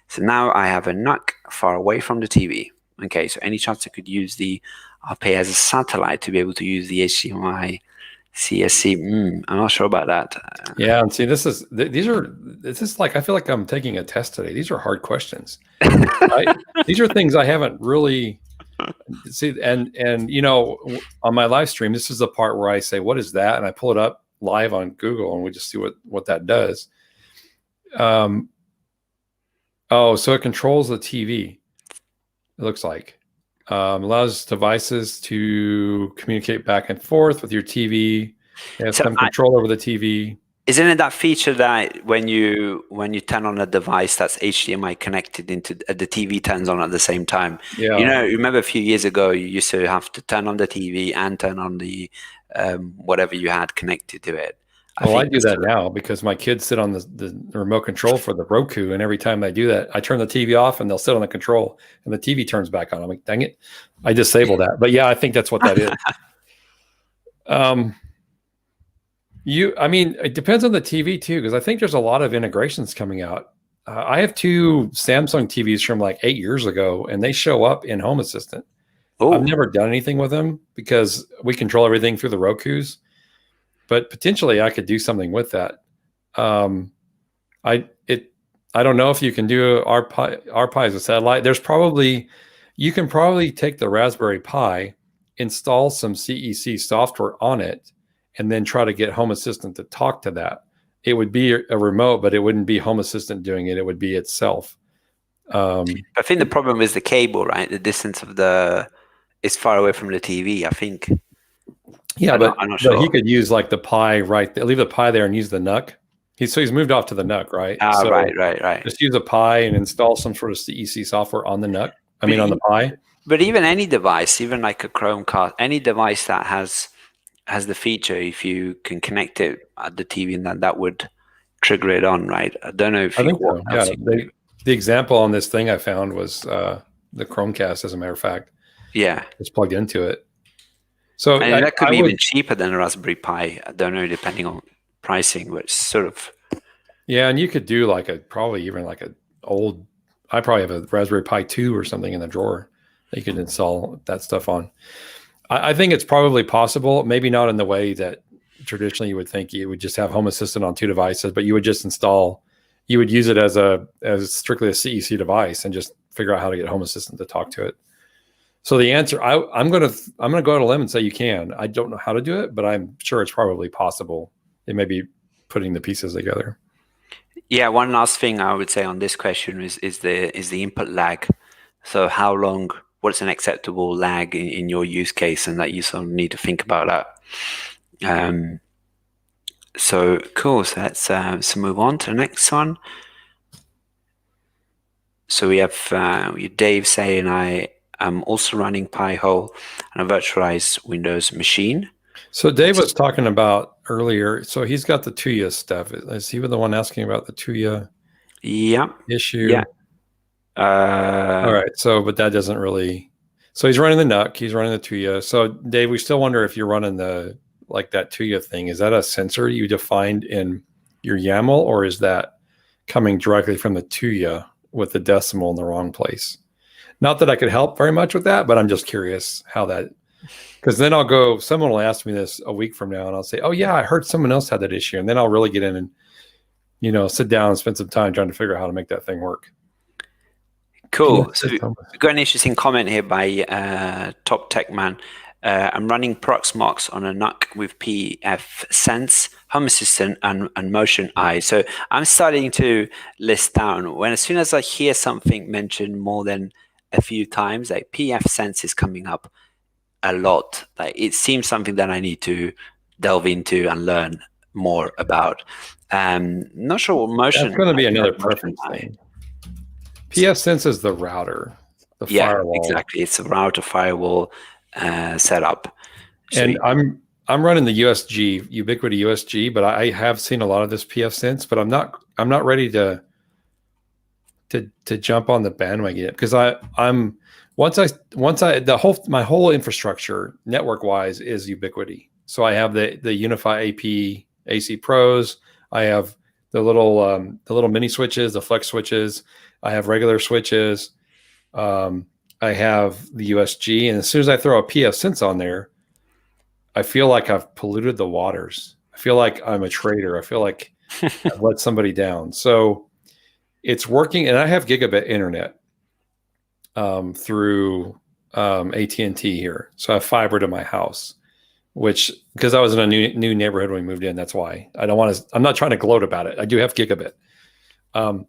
So now I have a NUC far away from the TV. Okay, so any chance I could use the RPA as a satellite to be able to use the HDMI CSC? I'm not sure about that. Yeah, and see, this is like, I feel like I'm taking a test today. These are hard questions. These are things I haven't really see, and on my live stream, this is the part where I say, what is that? And I pull it up live on Google, and we just see what that does. So it controls the TV. It looks like allows devices to communicate back and forth with your TV. They have some control over the TV. Isn't it that feature that when you turn on a device that's HDMI connected into the TV turns on at the same time? Yeah. Remember a few years ago, you used to have to turn on the TV and turn on the whatever you had connected to it. I do that now because my kids sit on the remote control for the Roku, and every time they do that, I turn the TV off and they'll sit on the control and the TV turns back on. I'm like, dang it, I disabled that. But yeah, I think that's what that is. It depends on the TV too, because I think there's a lot of integrations coming out. I have two Samsung TVs from like 8 years ago, and they show up in Home Assistant. I've never done anything with them because we control everything through the Rokus. But potentially I could do something with that. I don't know if you can do RPi as a satellite. You can probably take the Raspberry Pi, install some CEC software on it, and then try to get Home Assistant to talk to that. It would be a remote, but it wouldn't be Home Assistant doing it. It would be itself. I think the problem is the cable, right? The distance is far away from the TV, I think. Yeah, but he could use like the Pi leave the Pi there and use the NUC. He's moved off to the NUC, right? Right. Just use a Pi and install some sort of CEC software on the NUC. On the Pi. But even any device, even like a Chromecast, any device that has the feature, if you can connect it at the TV, and that would trigger it on, right? I don't know if I think so. Yeah, the example on this thing I found was the Chromecast, as a matter of fact. Yeah, it's plugged into it. So that could be even cheaper than a Raspberry Pi. I don't know, depending on pricing, but sort of. Yeah, and you could do I probably have a Raspberry Pi 2 or something in the drawer that you could install that stuff on. I think it's probably possible, maybe not in the way that traditionally you would think. You would just have Home Assistant on two devices, but you would just you would use it as strictly a CEC device and just figure out how to get Home Assistant to talk to it. So the answer, I'm gonna go out on a limb and say you can. I don't know how to do it, but I'm sure it's probably possible. It may be putting the pieces together. Yeah, one last thing I would say on this question is the input lag. So how long, what's an acceptable lag in your use case, and that you sort of need to think about that. So cool. So let's move on to the next one. So we have Dave saying I am also running Pi-hole on a virtualized Windows machine. So Dave was talking about earlier. So he's got the Tuya stuff. Is he the one asking about the Tuya issue? Yeah. All right. So, but that doesn't really. So he's running the NUC. He's running the Tuya. So Dave, we still wonder if you're running the like that Tuya thing. Is that a sensor you defined in your YAML, or is that coming directly from the Tuya with the decimal in the wrong place? Not that I could help very much with that, but I'm just curious how that. Because then I'll go. Someone will ask me this a week from now, and I'll say, "Oh yeah, I heard someone else had that issue," and then I'll really get in and sit down and spend some time trying to figure out how to make that thing work. Cool. So we've got an interesting comment here by Top Tech Man. I'm running Proxmox on a NUC with pfSense, Home Assistant, and Motion Eye. So I'm starting to list down as soon as I hear something mentioned more than a few times, like pfSense is coming up a lot. Like it seems something that I need to delve into and learn more about. Not sure what Motion. That's going to be another preference thing. pfSense is the router, the firewall. Exactly. It's a router firewall setup. So and I'm running the USG, Ubiquiti USG, but I have seen a lot of this pfSense, but I'm not ready to jump on the bandwagon yet, because my whole infrastructure network wise is Ubiquiti. So I have the Unify AP AC Pros. I have the little mini switches, the flex switches. I have regular switches. I have the USG, and as soon as I throw a pfSense on there, I feel like I've polluted the waters. I feel like I'm a traitor. I feel like I've let somebody down. So it's working, and I have gigabit internet through AT&T here. So I have fiber to my house, which, because I was in a new neighborhood when we moved in, that's why. I'm not trying to gloat about it. I do have gigabit. And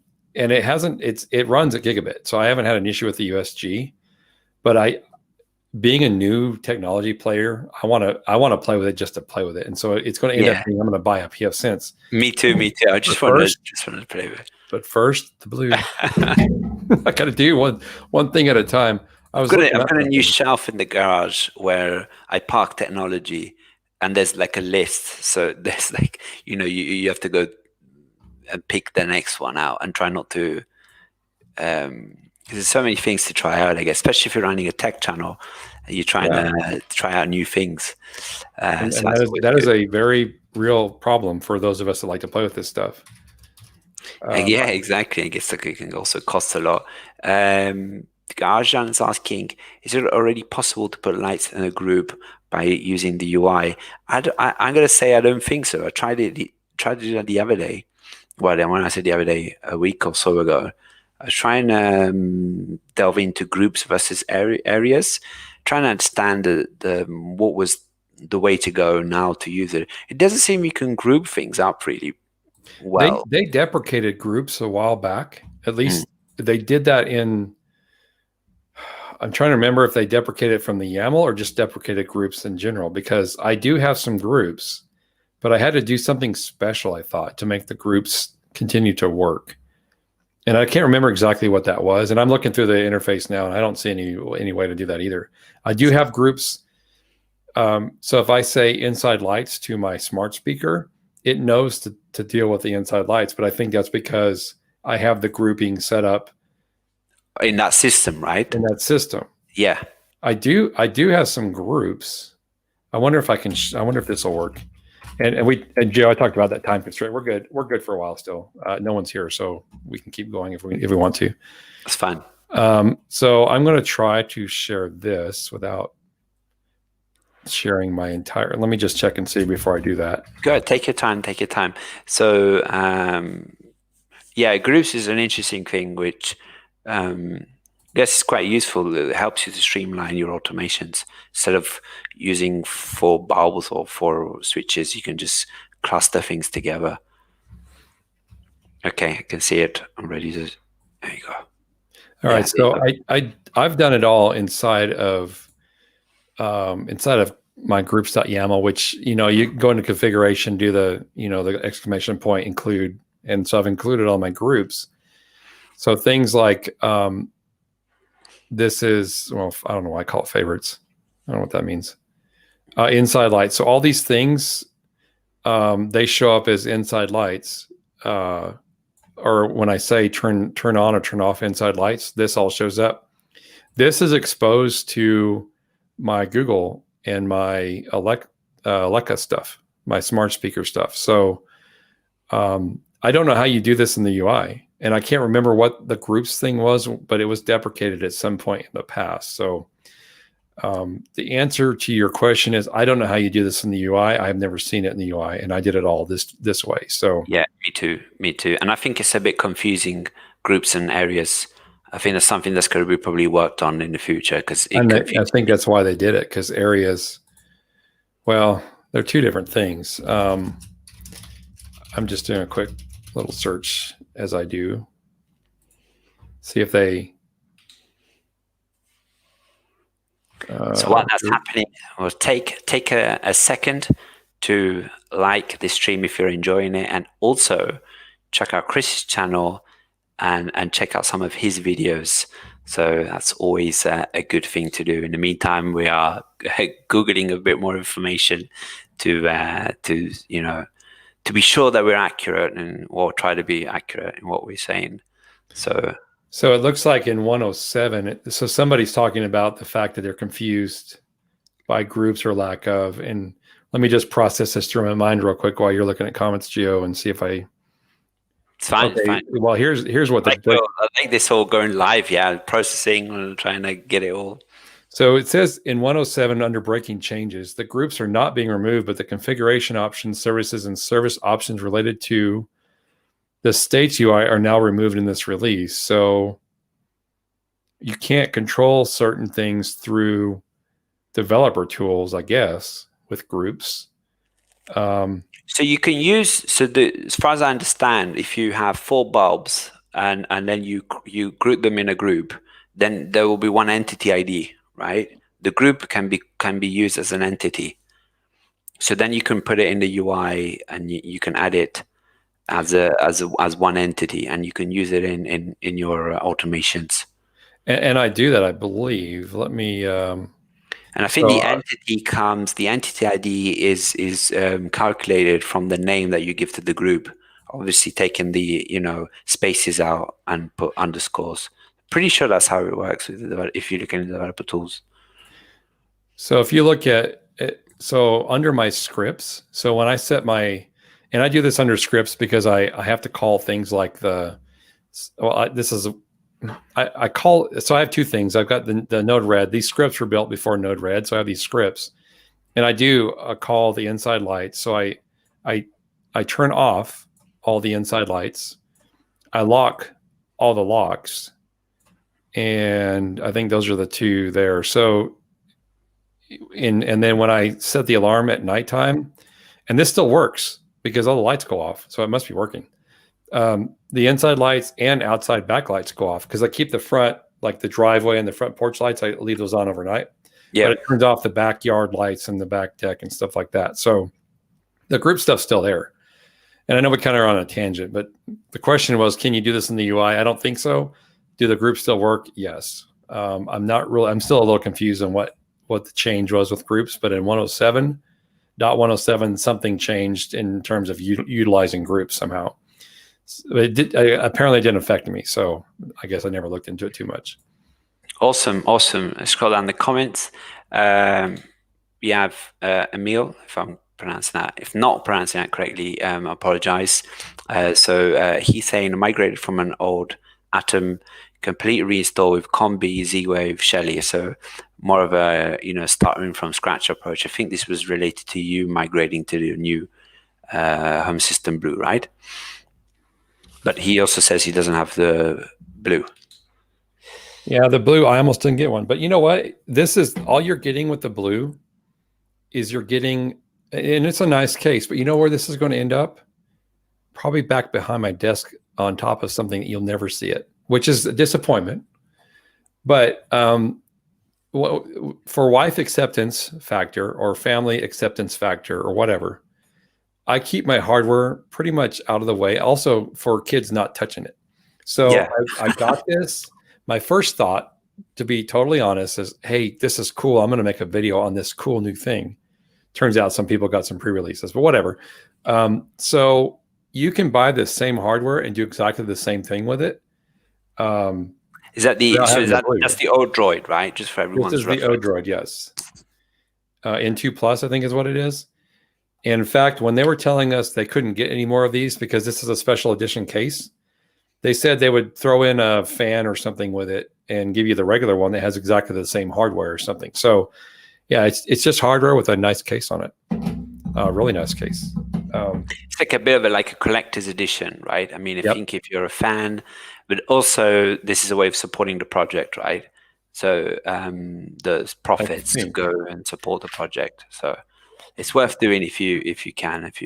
it runs at gigabit. So I haven't had an issue with the USG, but being a new technology player, I want to play with it just to play with it. And so it's going to end up being, I'm going to buy a pfSense. Me too. I just wanted to play with it. But first, the blue. I got to do one thing at a time. I've got a new shelf in the garage where I park technology, and there's like a list. So there's like, you have to go and pick the next one out and try not to, because there's so many things to try out, I guess, especially if you're running a tech channel and you're trying to try out new things. That is a very real problem for those of us that like to play with this stuff. Yeah, exactly. I guess it can also cost a lot. Arjan is asking, is it already possible to put lights in a group by using the UI? I'm going to say I don't think so. I tried to do that the other day. Well, then when I said the other day, a week or so ago, I was trying to delve into groups versus areas, trying to understand what was the way to go now to use it. It doesn't seem you can group things up really well. They deprecated groups a while back. At least they did that I'm trying to remember if they deprecated from the YAML or just deprecated groups in general, because I do have some groups, but I had to do something special, I thought, to make the groups continue to work. And I can't remember exactly what that was. And I'm looking through the interface now, and I don't see any way to do that either. I do have groups. So if I say inside lights to my smart speaker, it knows to deal with the inside lights. But I think that's because I have the grouping set up in that system, right? In that system. Yeah. I do have some groups. I wonder if I wonder if this will work. And Joe, I talked about that time constraint. We're good. We're good for a while still. No one's here, so we can keep going if we want to. That's fine. So I'm going to try to share this without sharing my entire. Let me just check and see before I do that. Good. Take your time. So groups is an interesting thing, which I guess is quite useful. It helps you to streamline your automations. Instead of using 4 bulbs or 4 switches, you can just cluster things together. Okay, I can see it. I'm ready to. There you go. All right. So I've done it all inside of my groups.yaml, which, you go into configuration, do the, the exclamation point include. And so I've included all my groups. So things like, this is, well, I don't know why I call it favorites. I don't know what that means. Inside lights. So all these things, they show up as inside lights. Or when I say turn on or turn off inside lights, this all shows up. This is exposed to my Google and my Alexa stuff, my smart speaker stuff. So I don't know how you do this in the UI, and I can't remember what the groups thing was, but it was deprecated at some point in the past. So the answer to your question is, I don't know how you do this in the UI. I've never seen it in the UI, and I did it all this way. So yeah, me too. And I think it's a bit confusing, groups and areas. I think that's something that's going to be probably worked on in the future, because I think that's why they did it, because areas, well, they're two different things. I'm just doing a quick little search as I do, see if they. So while that's happening, we'll take a second to like this stream if you're enjoying it, and also check out Chris's channel and check out some of his videos. So that's always a good thing to do. In the meantime, we are Googling a bit more information to be sure that we're accurate, and we'll try to be accurate in what we're saying. So it looks like in 107, so somebody's talking about the fact that they're confused by groups or lack of. And let me just process this through my mind real quick while you're looking at comments, Gio, and see if I. It's fine. Okay. It's fine. Well, here's what I like this all going live. Yeah, processing and trying to get it all. So it says in 107 under breaking changes, the groups are not being removed, but the configuration options, services, and service options related to the States UI are now removed in this release. So you can't control certain things through developer tools, I guess, with groups. So you can use, as far as I understand, if you have 4 bulbs and then you group them in a group, then there will be one entity ID, right? The group can be used as an entity. So then you can put it in the UI and you can add it as one entity, and you can use it in your automations. And I do that, I believe. Let me. And I think the entity ID is calculated from the name that you give to the group. Obviously, taking the spaces out and put underscores. Pretty sure that's how it works if you look in the developer tools. So if you look at it, so under my scripts, so when I set my, and I do this under scripts because I have to call things like I call, so I have 2 things. I've got the Node-RED. These scripts were built before Node-RED, so I have these scripts, and I do call the inside lights. So I turn off all the inside lights. I lock all the locks, and I think those are the 2 there. So, and then when I set the alarm at nighttime, and this still works because all the lights go off, so it must be working. The inside lights and outside backlights go off because I keep the front, like the driveway and the front porch lights, I leave those on overnight. Yeah. But it turns off the backyard lights and the back deck and stuff like that. So the group stuff's still there. And I know we kind of are on a tangent, but the question was, can you do this in the UI? I don't think so. Do the groups still work? Yes. I'm still a little confused on what the change was with groups, but in 107.107, something changed in terms of utilizing groups somehow. It apparently didn't affect me, so I guess I never looked into it too much. Awesome. I scroll down the comments. We have Emil, if I'm pronouncing that. If not pronouncing that correctly, I apologize. So he's saying migrated from an old Atom, complete reinstall with Combi, Z-Wave, Shelly. So more of a starting from scratch approach. I think this was related to you migrating to the new home system Blue, right? But he also says he doesn't have the Blue. Yeah, the Blue, I almost didn't get one. But you know what? This is all you're getting with the Blue is you're getting, and it's a nice case, but you know where this is going to end up? Probably back behind my desk on top of something that you'll never see it, which is a disappointment. But for wife acceptance factor or family acceptance factor or whatever, I keep my hardware pretty much out of the way. Also for kids not touching it. So Yeah. I got this. My first thought, to be totally honest, is, hey, this is cool. I'm going to make a video on this cool new thing. Turns out some people got some pre-releases, but whatever. So you can buy the same hardware and do exactly the same thing with it. Is that that's the Odroid, right? Just for everyone's This is reference. the Odroid, yes. N2 Plus, I think is what it is. And in fact, when they were telling us they couldn't get any more of these because this is a special edition case, they said they would throw in a fan or something with it and give you the regular one that has exactly the same hardware or something. So yeah, it's just hardware with a nice case on it. Really nice case. It's like a bit of a collector's edition, right? I mean, I think if you're a fan, but also this is a way of supporting the project, right? So the profits to go and support the project. So it's worth doing if you can. If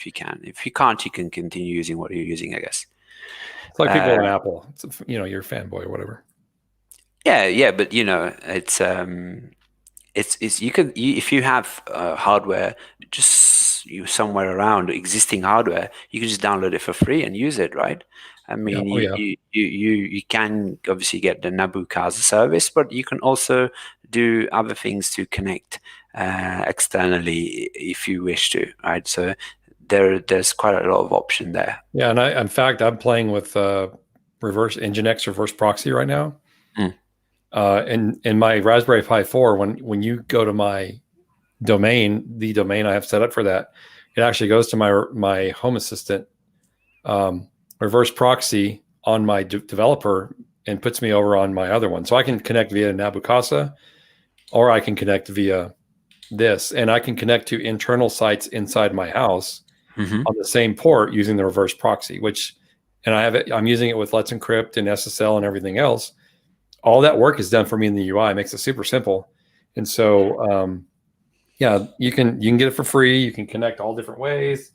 you can't, you can continue using what you're using, I guess. It's like people on Apple. It's, you're a fanboy or whatever. Yeah, but it's if you have hardware just somewhere around existing hardware, you can just download it for free and use it, right? I mean, you can obviously get the Nabucco as a service, but you can also do other things to connect externally if you wish to, right? So there's quite a lot of option there. Yeah, and in fact, I'm playing with Nginx reverse proxy right now. In my Raspberry Pi 4, when you go to my domain, the domain I have set up for that, it actually goes to my Home Assistant reverse proxy on my developer and puts me over on my other one. So I can connect via Nabucco, or I can connect via this, and I can connect to internal sites inside my house on the same port using the reverse proxy. I'm using it with Let's Encrypt and SSL and everything else. All that work is done for me in the UI. It makes it super simple. And so, you can get it for free. You can connect all different ways.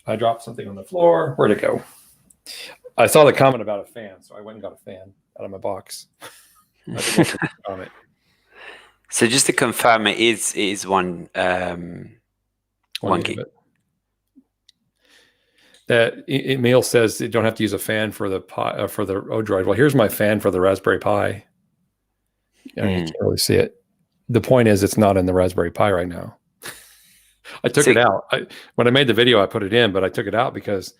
I dropped something on the floor. Where'd it go? I saw the comment about a fan, so I went and got a fan out of my box. So just to confirm, it is one gig. That Emil says you don't have to use a fan for the Pi, for the Odroid. Well, here's my fan for the Raspberry Pi. You can't really see it. The point is, it's not in the Raspberry Pi right now. I took it out. When I made the video, I put it in, but I took it out because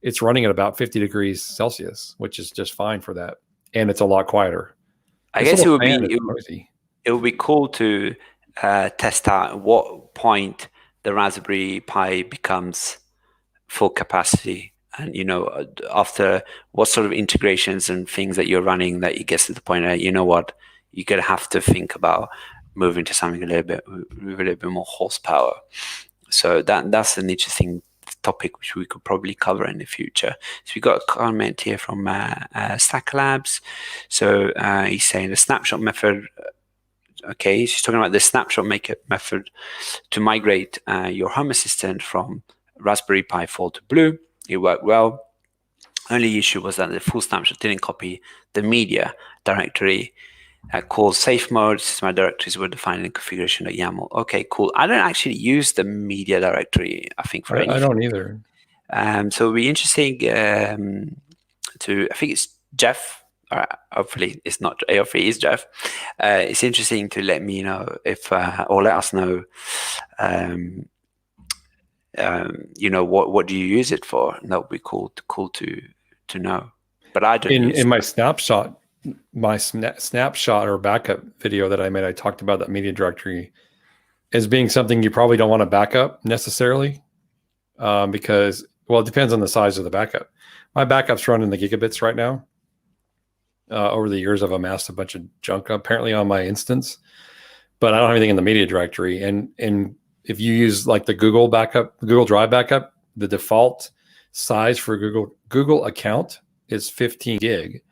it's running at about 50 degrees Celsius, which is just fine for that. And it's a lot quieter. I guess it would be cool to test out at what point the Raspberry Pi becomes full capacity, and after what sort of integrations and things that you're running that it gets to the point that you're gonna have to think about moving to something with a little bit more horsepower. So that's an interesting topic which we could probably cover in the future. So we got a comment here from Stack Labs. So he's saying the snapshot method. Okay, she's talking about the snapshot method to migrate your Home Assistant from Raspberry Pi 4 to Blue. It worked well. Only issue was that the full snapshot didn't copy the media directory called safe mode. My directories were defined in configuration.yaml. Okay, cool. I don't actually use the media directory, I think, for anything. I don't either. So it'll be interesting I think it's Jeff. Hopefully it's not, hopefully it's Jeff. It's interesting to let me know if, or let us know, what do you use it for? And that would be cool to know. But I don't. In my snapshot or backup video that I made, I talked about that media directory as being something you probably don't want to back up necessarily, because it depends on the size of the backup. My backup's running the gigabits right now. Over the years, I've amassed a bunch of junk apparently on my instance, but I don't have anything in the media directory. And if you use like the Google Drive backup, the default size for Google account is 15 gig,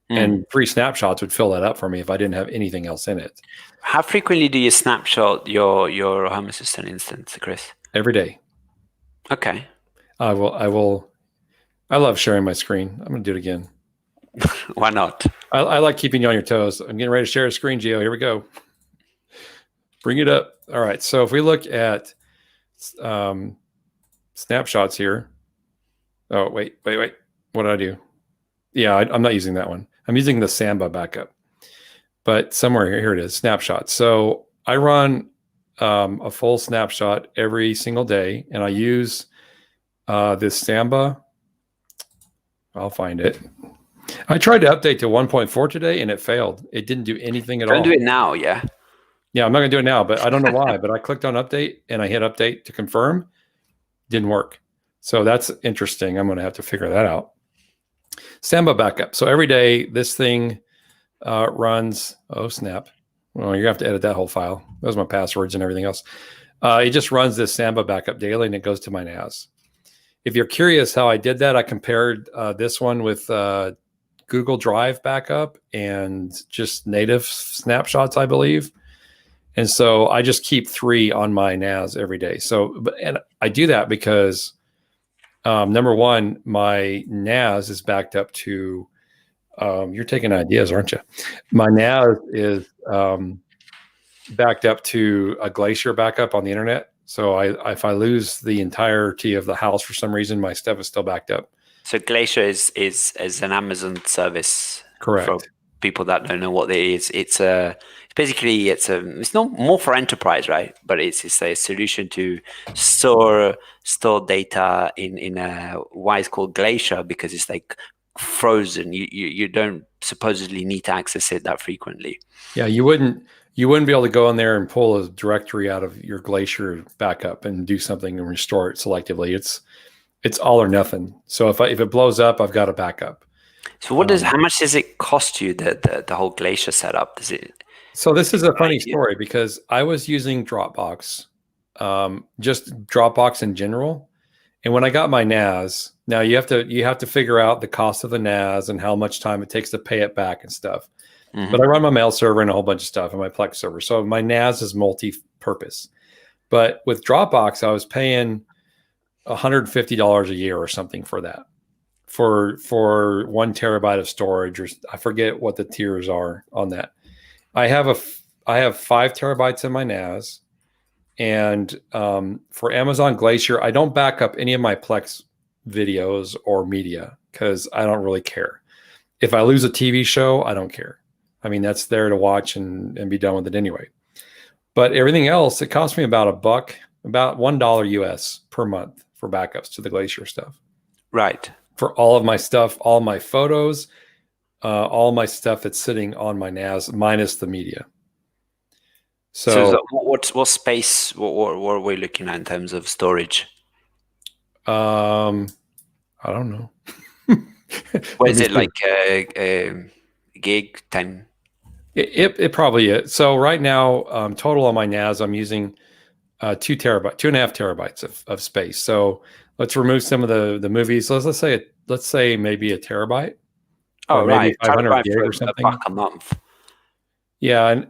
and 3 snapshots would fill that up for me if I didn't have anything else in it. How frequently do you snapshot your Home Assistant instance, Chris? Every day. Okay. I will I love sharing my screen. I'm going to do it again. Why not? I like keeping you on your toes. I'm getting ready to share a screen, Gio. Here we go. Bring it up. All right. So if we look at snapshots here. Oh, wait. What did I do? Yeah, I'm not using that one. I'm using the Samba backup. But somewhere here it is, snapshots. So I run a full snapshot every single day, and I use this Samba. I'll find it. I tried to update to 1.4 today, and it failed. It didn't do anything at all. Don't do it now, yeah? Yeah, I'm not going to do it now, but I don't know why. But I clicked on update, and I hit update to confirm. Didn't work. So that's interesting. I'm going to have to figure that out. Samba backup. So every day, this thing runs. Oh, snap. Well, you're going to have to edit that whole file. Those are my passwords and everything else. It just runs this Samba backup daily, and it goes to my NAS. If you're curious how I did that, I compared this one with Google Drive backup and just native snapshots, I believe. And so I just keep 3 on my NAS every day. And I do that because number one, my NAS is backed up to, you're taking ideas, aren't you? My NAS is backed up to a Glacier backup on the internet. So if I lose the entirety of the house for some reason, my stuff is still backed up. So Glacier is an Amazon service. Correct. For people that don't know what it is, it's not more for enterprise, right? But it's a solution to store data in why it's called Glacier, because it's like frozen. You don't supposedly need to access it that frequently. Yeah, you wouldn't be able to go in there and pull a directory out of your Glacier backup and do something and restore it selectively. It's all or nothing. So if it blows up, I've got a backup. So how much does it cost you, the whole Glacier setup? Does it? So this is a funny story because I was using Dropbox, just Dropbox in general. And when I got my NAS, now you have to figure out the cost of the NAS and how much time it takes to pay it back and stuff. Mm-hmm. But I run my mail server and a whole bunch of stuff and my Plex server. So my NAS is multi-purpose. But with Dropbox, I was paying $150 a year or something for that, for 1 terabyte of storage, or I forget what the tiers are on that. I have 5 terabytes in my NAS, and for Amazon Glacier, I don't back up any of my Plex videos or media because I don't really care. If I lose a TV show, I don't care. I mean, that's there to watch and be done with it anyway. But everything else, it costs me about $1, about $1 US per month for backups to the Glacier stuff. Right. For all of my stuff, all my photos, all my stuff that's sitting on my NAS, minus the media. So what space? What are we looking at in terms of storage? I don't know. What is it, like a gig 10? It probably is. So right now, total on my NAS, I'm using 2.5 terabytes of space. So let's remove some of the movies. Let's say maybe a terabyte. Oh, right. 500 gig or something. $1 a month. Yeah, and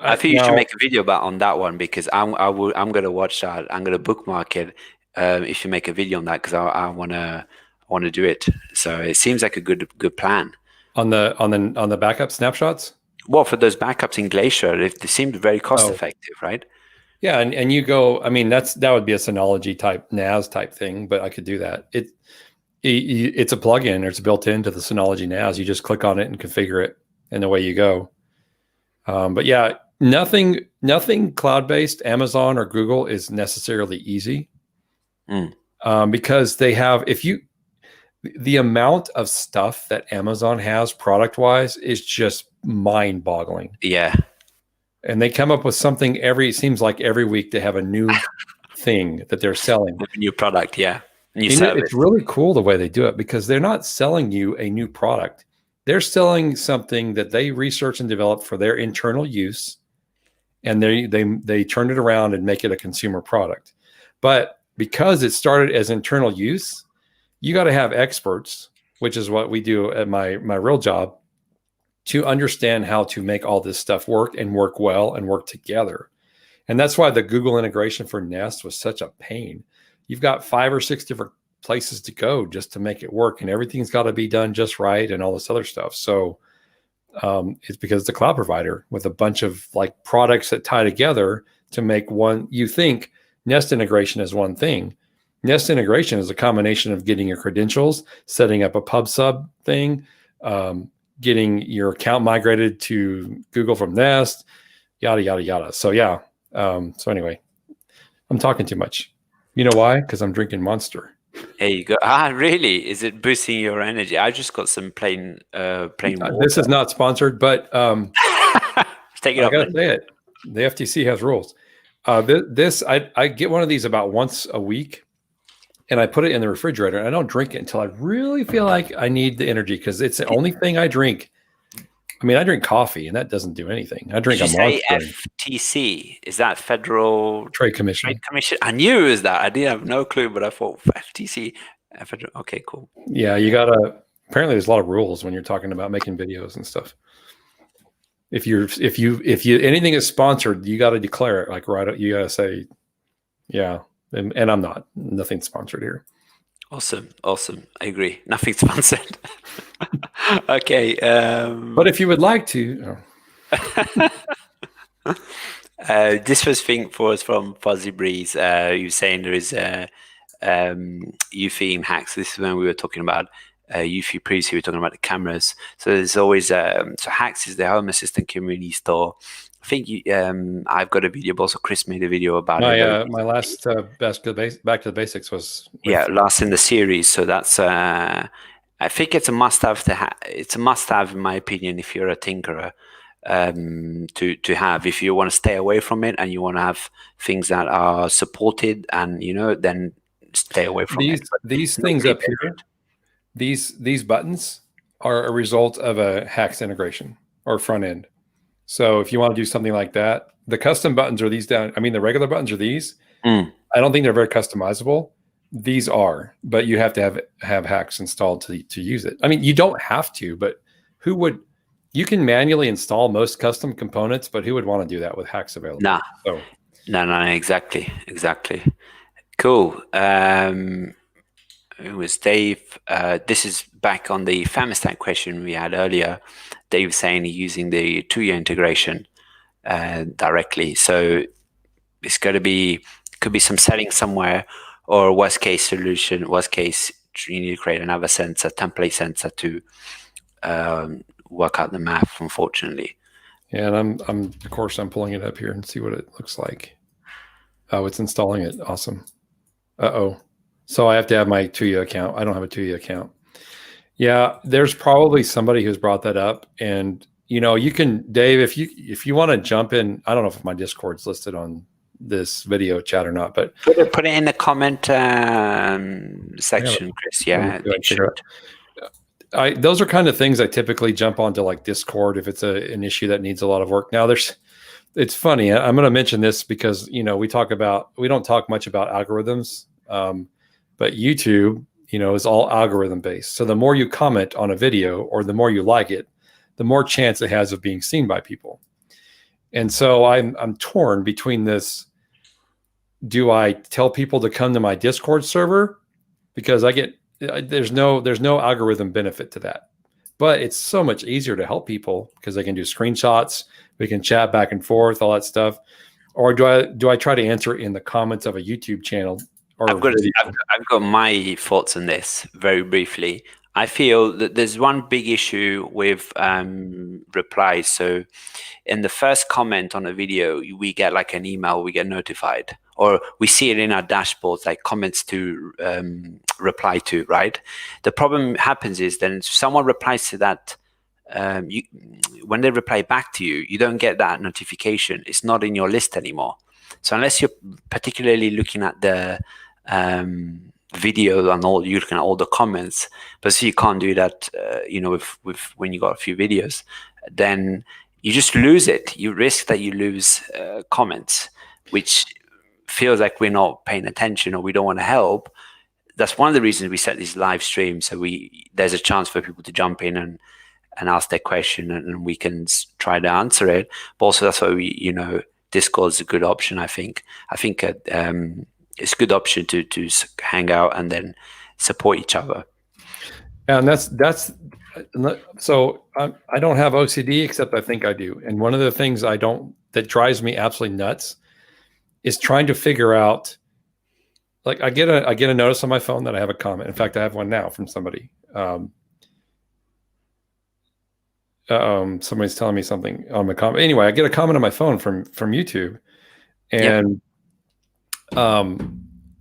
I think you should make a video on that one, because I'm going to watch that. I'm going to bookmark it. If you make a video on that, because I want to do it. So it seems like a good plan. On the backup snapshots. Well, for those backups in Glacier, it seemed very cost effective, right? Yeah, and you go. I mean, that would be a Synology type NAS type thing, but I could do that. It's a plugin. It's built into the Synology NAS. You just click on it and configure it, and away you go. But yeah, nothing cloud-based, Amazon or Google, is necessarily easy, because they have, the amount of stuff that Amazon has product-wise is just mind-boggling. Yeah. And they come up with something it seems like every week they have a new thing that they're selling. A new product, yeah. New service. It's really cool the way they do it, because they're not selling you a new product. They're selling something that they research and develop for their internal use, and they turn it around and make it a consumer product. But because it started as internal use, you got to have experts, which is what we do at my real job, to understand how to make all this stuff work and work well and work together. And that's why the Google integration for Nest was such a pain. You've got 5 or 6 different places to go just to make it work, and everything's got to be done just right and all this other stuff. So it's because the cloud provider with a bunch of like products that tie together to make one. You think Nest integration is one thing. Nest integration is a combination of getting your credentials, setting up a pub sub thing, getting your account migrated to Google from Nest, yada, yada, yada. So yeah. So anyway, I'm talking too much. You know why? Because I'm drinking Monster. There you go. Really? Is it boosting your energy? I just got some plain water. This is not sponsored, but take it I up. gotta say it. The FTC has rules. I get one of these about once a week, and I put it in the refrigerator, and I don't drink it until I really feel like I need the energy, because it's the only thing I drink. I mean, I drink coffee, and that doesn't do anything. I drink a Monster. FTC, is that Federal Trade Commission? Trade Commission. I knew it was that. I didn't have no clue, but I thought FTC. Okay, cool. Yeah, you gotta. Apparently, there's a lot of rules when you're talking about making videos and stuff. If you anything is sponsored, you got to declare it. Like, right, you got to say, yeah. And I'm not. Nothing's sponsored here. Awesome. I agree. Nothing sponsored. Okay. But if you would like to. This was thing for us from Fuzzy Breeze. You were saying there is Eufy hacks. This is when we were talking about Eufy previously. We were talking about the cameras. So there's always so Hacks is the Home Assistant community store. I think I've got a video, but also Chris made a video about it. My last back to the basics was last in the series. So that's I think it's a must-have it's a must-have in my opinion if you're a tinkerer to have. If you want to stay away from it and you want to have things that are supported, and then stay away from it. These things up here, these buttons are a result of a Hacks integration or front end. So if you want to do something like that, the custom buttons are these down. I mean, the regular buttons are these. I don't think they're very customizable. These are, but you have to have Hacks installed to use it. I mean, you don't have to, but who would? You can manually install most custom components, but who would want to do that with Hacks available? No, exactly. Cool. It was Dave. This is back on the thermostat question we had earlier. Dave was saying he's using the 2-year integration directly. So it's could be some settings somewhere, or worst case solution. Worst case, you need to create another sensor, template sensor to work out the math. Unfortunately. Yeah, and of course I'm pulling it up here and see what it looks like. Oh, it's installing it. Awesome. So I have to have my 2-year account. I don't have a 2-year account. Yeah, there's probably somebody who's brought that up, and you can, Dave, if you want to jump in. I don't know if my Discord's listed on this video chat or not, but put it in the comment section, Chris. Yeah, those are kind of things I typically jump onto, like Discord, if it's an issue that needs a lot of work. Now it's funny. I'm going to mention this because we don't talk much about algorithms, but YouTube, is all algorithm based. So the more you comment on a video or the more you like it, the more chance it has of being seen by people. And so I'm torn between this. Do I tell people to come to my Discord server? Because there's no algorithm benefit to that, but it's so much easier to help people because they can do screenshots. We can chat back and forth, all that stuff. Or do I try to answer it in the comments of a YouTube channel? I've got my thoughts on this very briefly. I feel that there's one big issue with replies. So in the first comment on a video, we get like an email, we get notified, or we see it in our dashboards, like comments to reply to, right? The problem happens is then if someone replies to that, when they reply back to you, you don't get that notification. It's not in your list anymore. So unless you're particularly looking at the video and you're looking at all the comments, but so you can't do that, with when you got a few videos, then you just lose it. You risk that you lose comments, which feels like we're not paying attention or we don't want to help. That's one of the reasons we set these live streams. So there's a chance for people to jump in and ask their question, and we can try to answer it. But also that's why Discord is a good option. I think it's a good option to hang out and then support each other. And that's so I don't have OCD, except I think I do. And one of the things that drives me absolutely nuts is trying to figure out, like, I get a notice on my phone that I have a comment. In fact, I have one now from somebody. Somebody's telling me something on my comment. Anyway, I get a comment on my phone from YouTube, and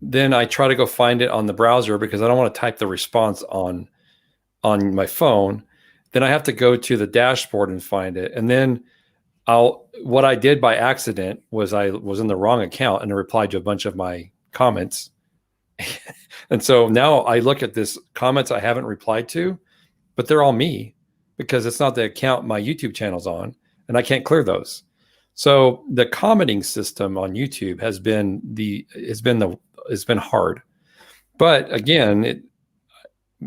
then I try to go find it on the browser because I don't want to type the response on my phone. Then I have to go to the dashboard and find it, and then what I did by accident was I was in the wrong account and I replied to a bunch of my comments. And so now I look at this comments I haven't replied to, but they're all me because it's not the account my YouTube channel's on, and I can't clear those. So the commenting system on YouTube has been hard. But again,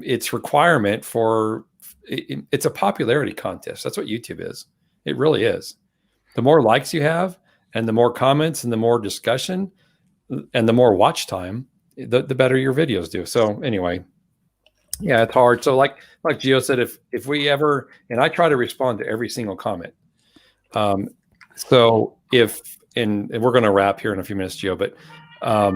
it's requirement for it's a popularity contest. That's what YouTube is. It really is. The more likes you have, and the more comments, and the more discussion, and the more watch time, the better your videos do. So anyway, yeah, it's hard. So like Gio said, if we ever, and I try to respond to every single comment. So and we're going to wrap here in a few minutes, Gio, but I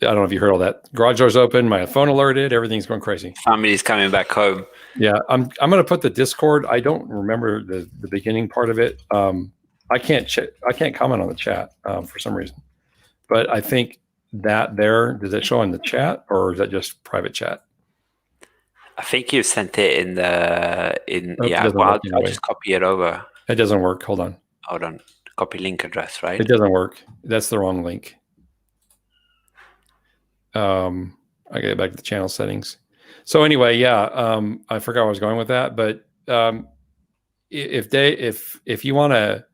don't know if you heard all that. Garage door's open. My phone alerted. Everything's going crazy. Family's coming back home. Yeah, I'm going to put the Discord. I don't remember the beginning part of it. I can't comment on the chat for some reason, but I think that does it show in the chat, or is that just private chat? I think you sent it in yeah. Well, I'll just copy it over. It doesn't work. Hold on. Copy link address, right? It doesn't work. That's the wrong link. I get back to the channel settings. So anyway, yeah, I forgot where I was going with that, but if you want to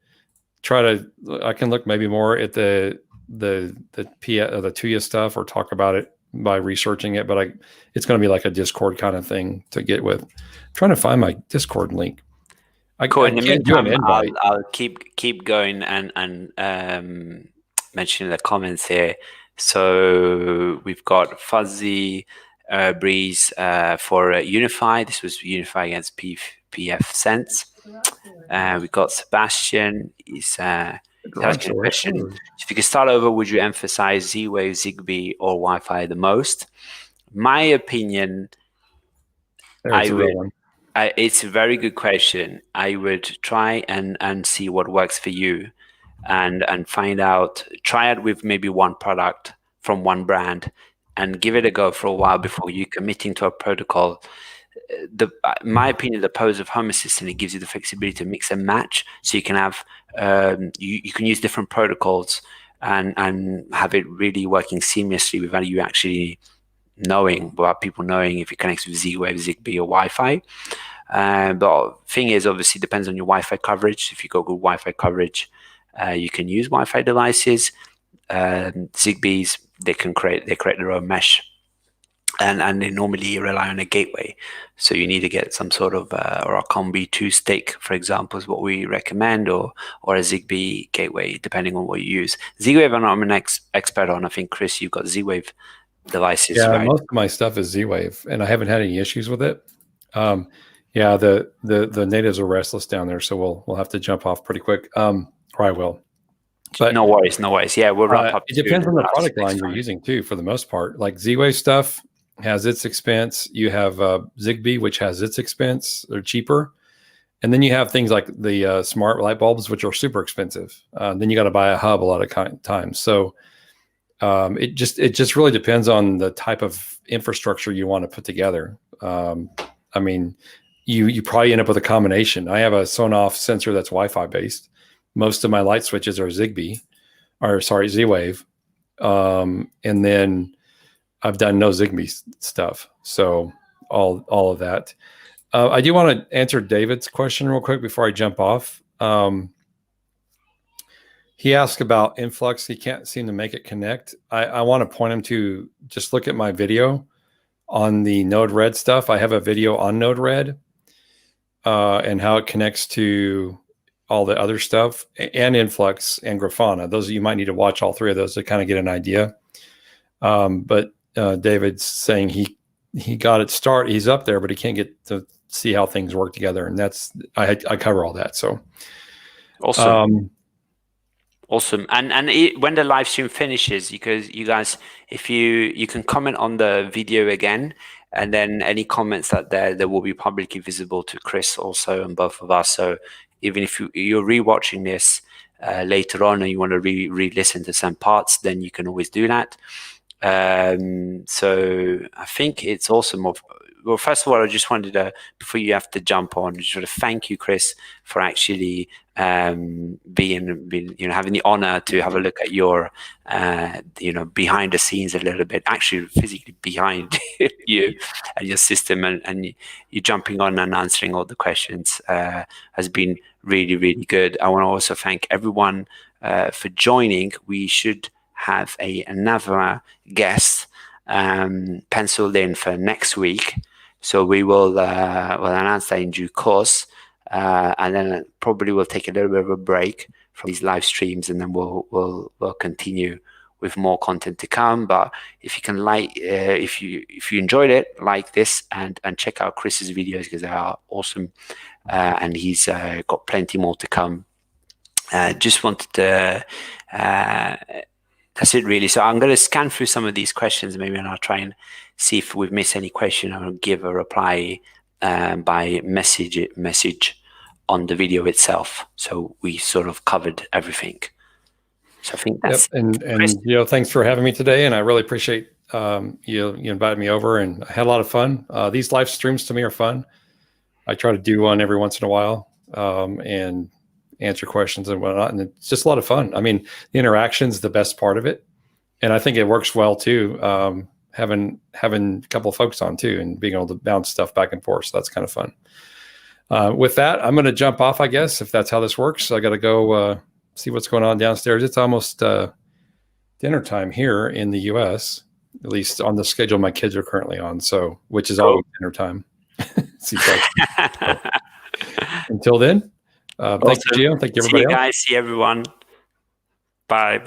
try to, I can look maybe more at the Tuya stuff, or talk about it by researching it, but it's going to be like a Discord kind of thing to get with. I'm trying to find my Discord link. Cool. In the meantime, I'll keep going and mentioning the comments here. So we've got Fuzzy Breeze for Unify. This was Unify against PF Sense. We've got Sebastian. He's asking a question. If you could start over, would you emphasize Z-Wave, Zigbee, or Wi-Fi the most? My opinion, it's a very good question. I would try and see what works for you, and find out, try it with maybe one product from one brand, and give it a go for a while before you committing to a protocol. My opinion, the pose of Home Assistant, it gives you the flexibility to mix and match, so you can have you can use different protocols and have it really working seamlessly without you actually knowing, without people knowing if it connects with Z-Wave, Zigbee, or Wi-Fi. But thing is, obviously, depends on your Wi-Fi coverage. If you got good Wi-Fi coverage, you can use Wi-Fi devices. Zigbees, they create their own mesh, and they normally rely on a gateway. So you need to get some sort of or a Combi 2 stick, for example, is what we recommend, or a Zigbee gateway, depending on what you use. Z-Wave, I'm an expert on. I think, Chris, you've got Z-Wave devices. Yeah, right? Most of my stuff is Z-Wave, and I haven't had any issues with it. Yeah, the natives are restless down there, so we'll have to jump off pretty quick. Or I will. But no worries. Yeah, we'll wrap up. It depends on the product line you're using too, for the most part. Like Z-Wave stuff has its expense. You have Zigbee, which has its expense. They're cheaper. And then you have things like the smart light bulbs, which are super expensive. Then you got to buy a hub a lot of times. So it just really depends on the type of infrastructure you want to put together. I mean, you probably end up with a combination. I have a Sonoff sensor that's Wi-Fi based. Most of my light switches are Z-Wave. And then I've done no Zigbee stuff. So all of that. I do want to answer David's question real quick before I jump off. He asked about influx. He can't seem to make it connect. I want to point him to just look at my video on the Node-RED stuff. I have a video on Node-RED and how it connects to all the other stuff, and influx and Grafana. Those, you might need to watch all three of those to kind of get an idea. But David's saying he got it start. He's up there, but he can't get to see how things work together. And that's I cover all that. So awesome. Awesome. And when the live stream finishes, because you guys, if you can comment on the video again, and then any comments that there will be publicly visible to Chris also and both of us. So even if you're rewatching this later on and you want to re-listen to some parts, then you can always do that. So I think it's awesome. Well, first of all, I just wanted to, before you have to jump on, just want to thank you, Chris, for actually being having the honor to have a look at your behind the scenes a little bit, actually physically behind you and your system, and you jumping on and answering all the questions has been really, really good. I want to also thank everyone for joining. We should have another guest penciled in for next week, so we will we'll announce that in due course, and then probably we'll take a little bit of a break from these live streams, and then we'll continue with more content to come. But if you can if you enjoyed it, like this and check out Chris's videos, because they are awesome, and he's got plenty more to come. Just wanted to that's it really. So I'm going to scan through some of these questions maybe, and I'll try and see if we've missed any question. I'll give a reply by message on the video itself. So we sort of covered everything. So I think that's and thanks for having me today, and I really appreciate you invited me over, and I had a lot of fun. These live streams to me are fun. I try to do one every once in a while and answer questions and whatnot, and it's just a lot of fun. I mean, the interaction's the best part of it, and I think it works well too. Having a couple of folks on too, and being able to bounce stuff back and forth. So that's kind of fun. With that, I'm going to jump off, I guess, if that's how this works. I got to go see what's going on downstairs. It's almost dinner time here in the U.S., at least on the schedule my kids are currently on. So, which is always dinner time. So, until then. Thank you, Gio. Thank you, everybody. See you guys. See everyone. Bye.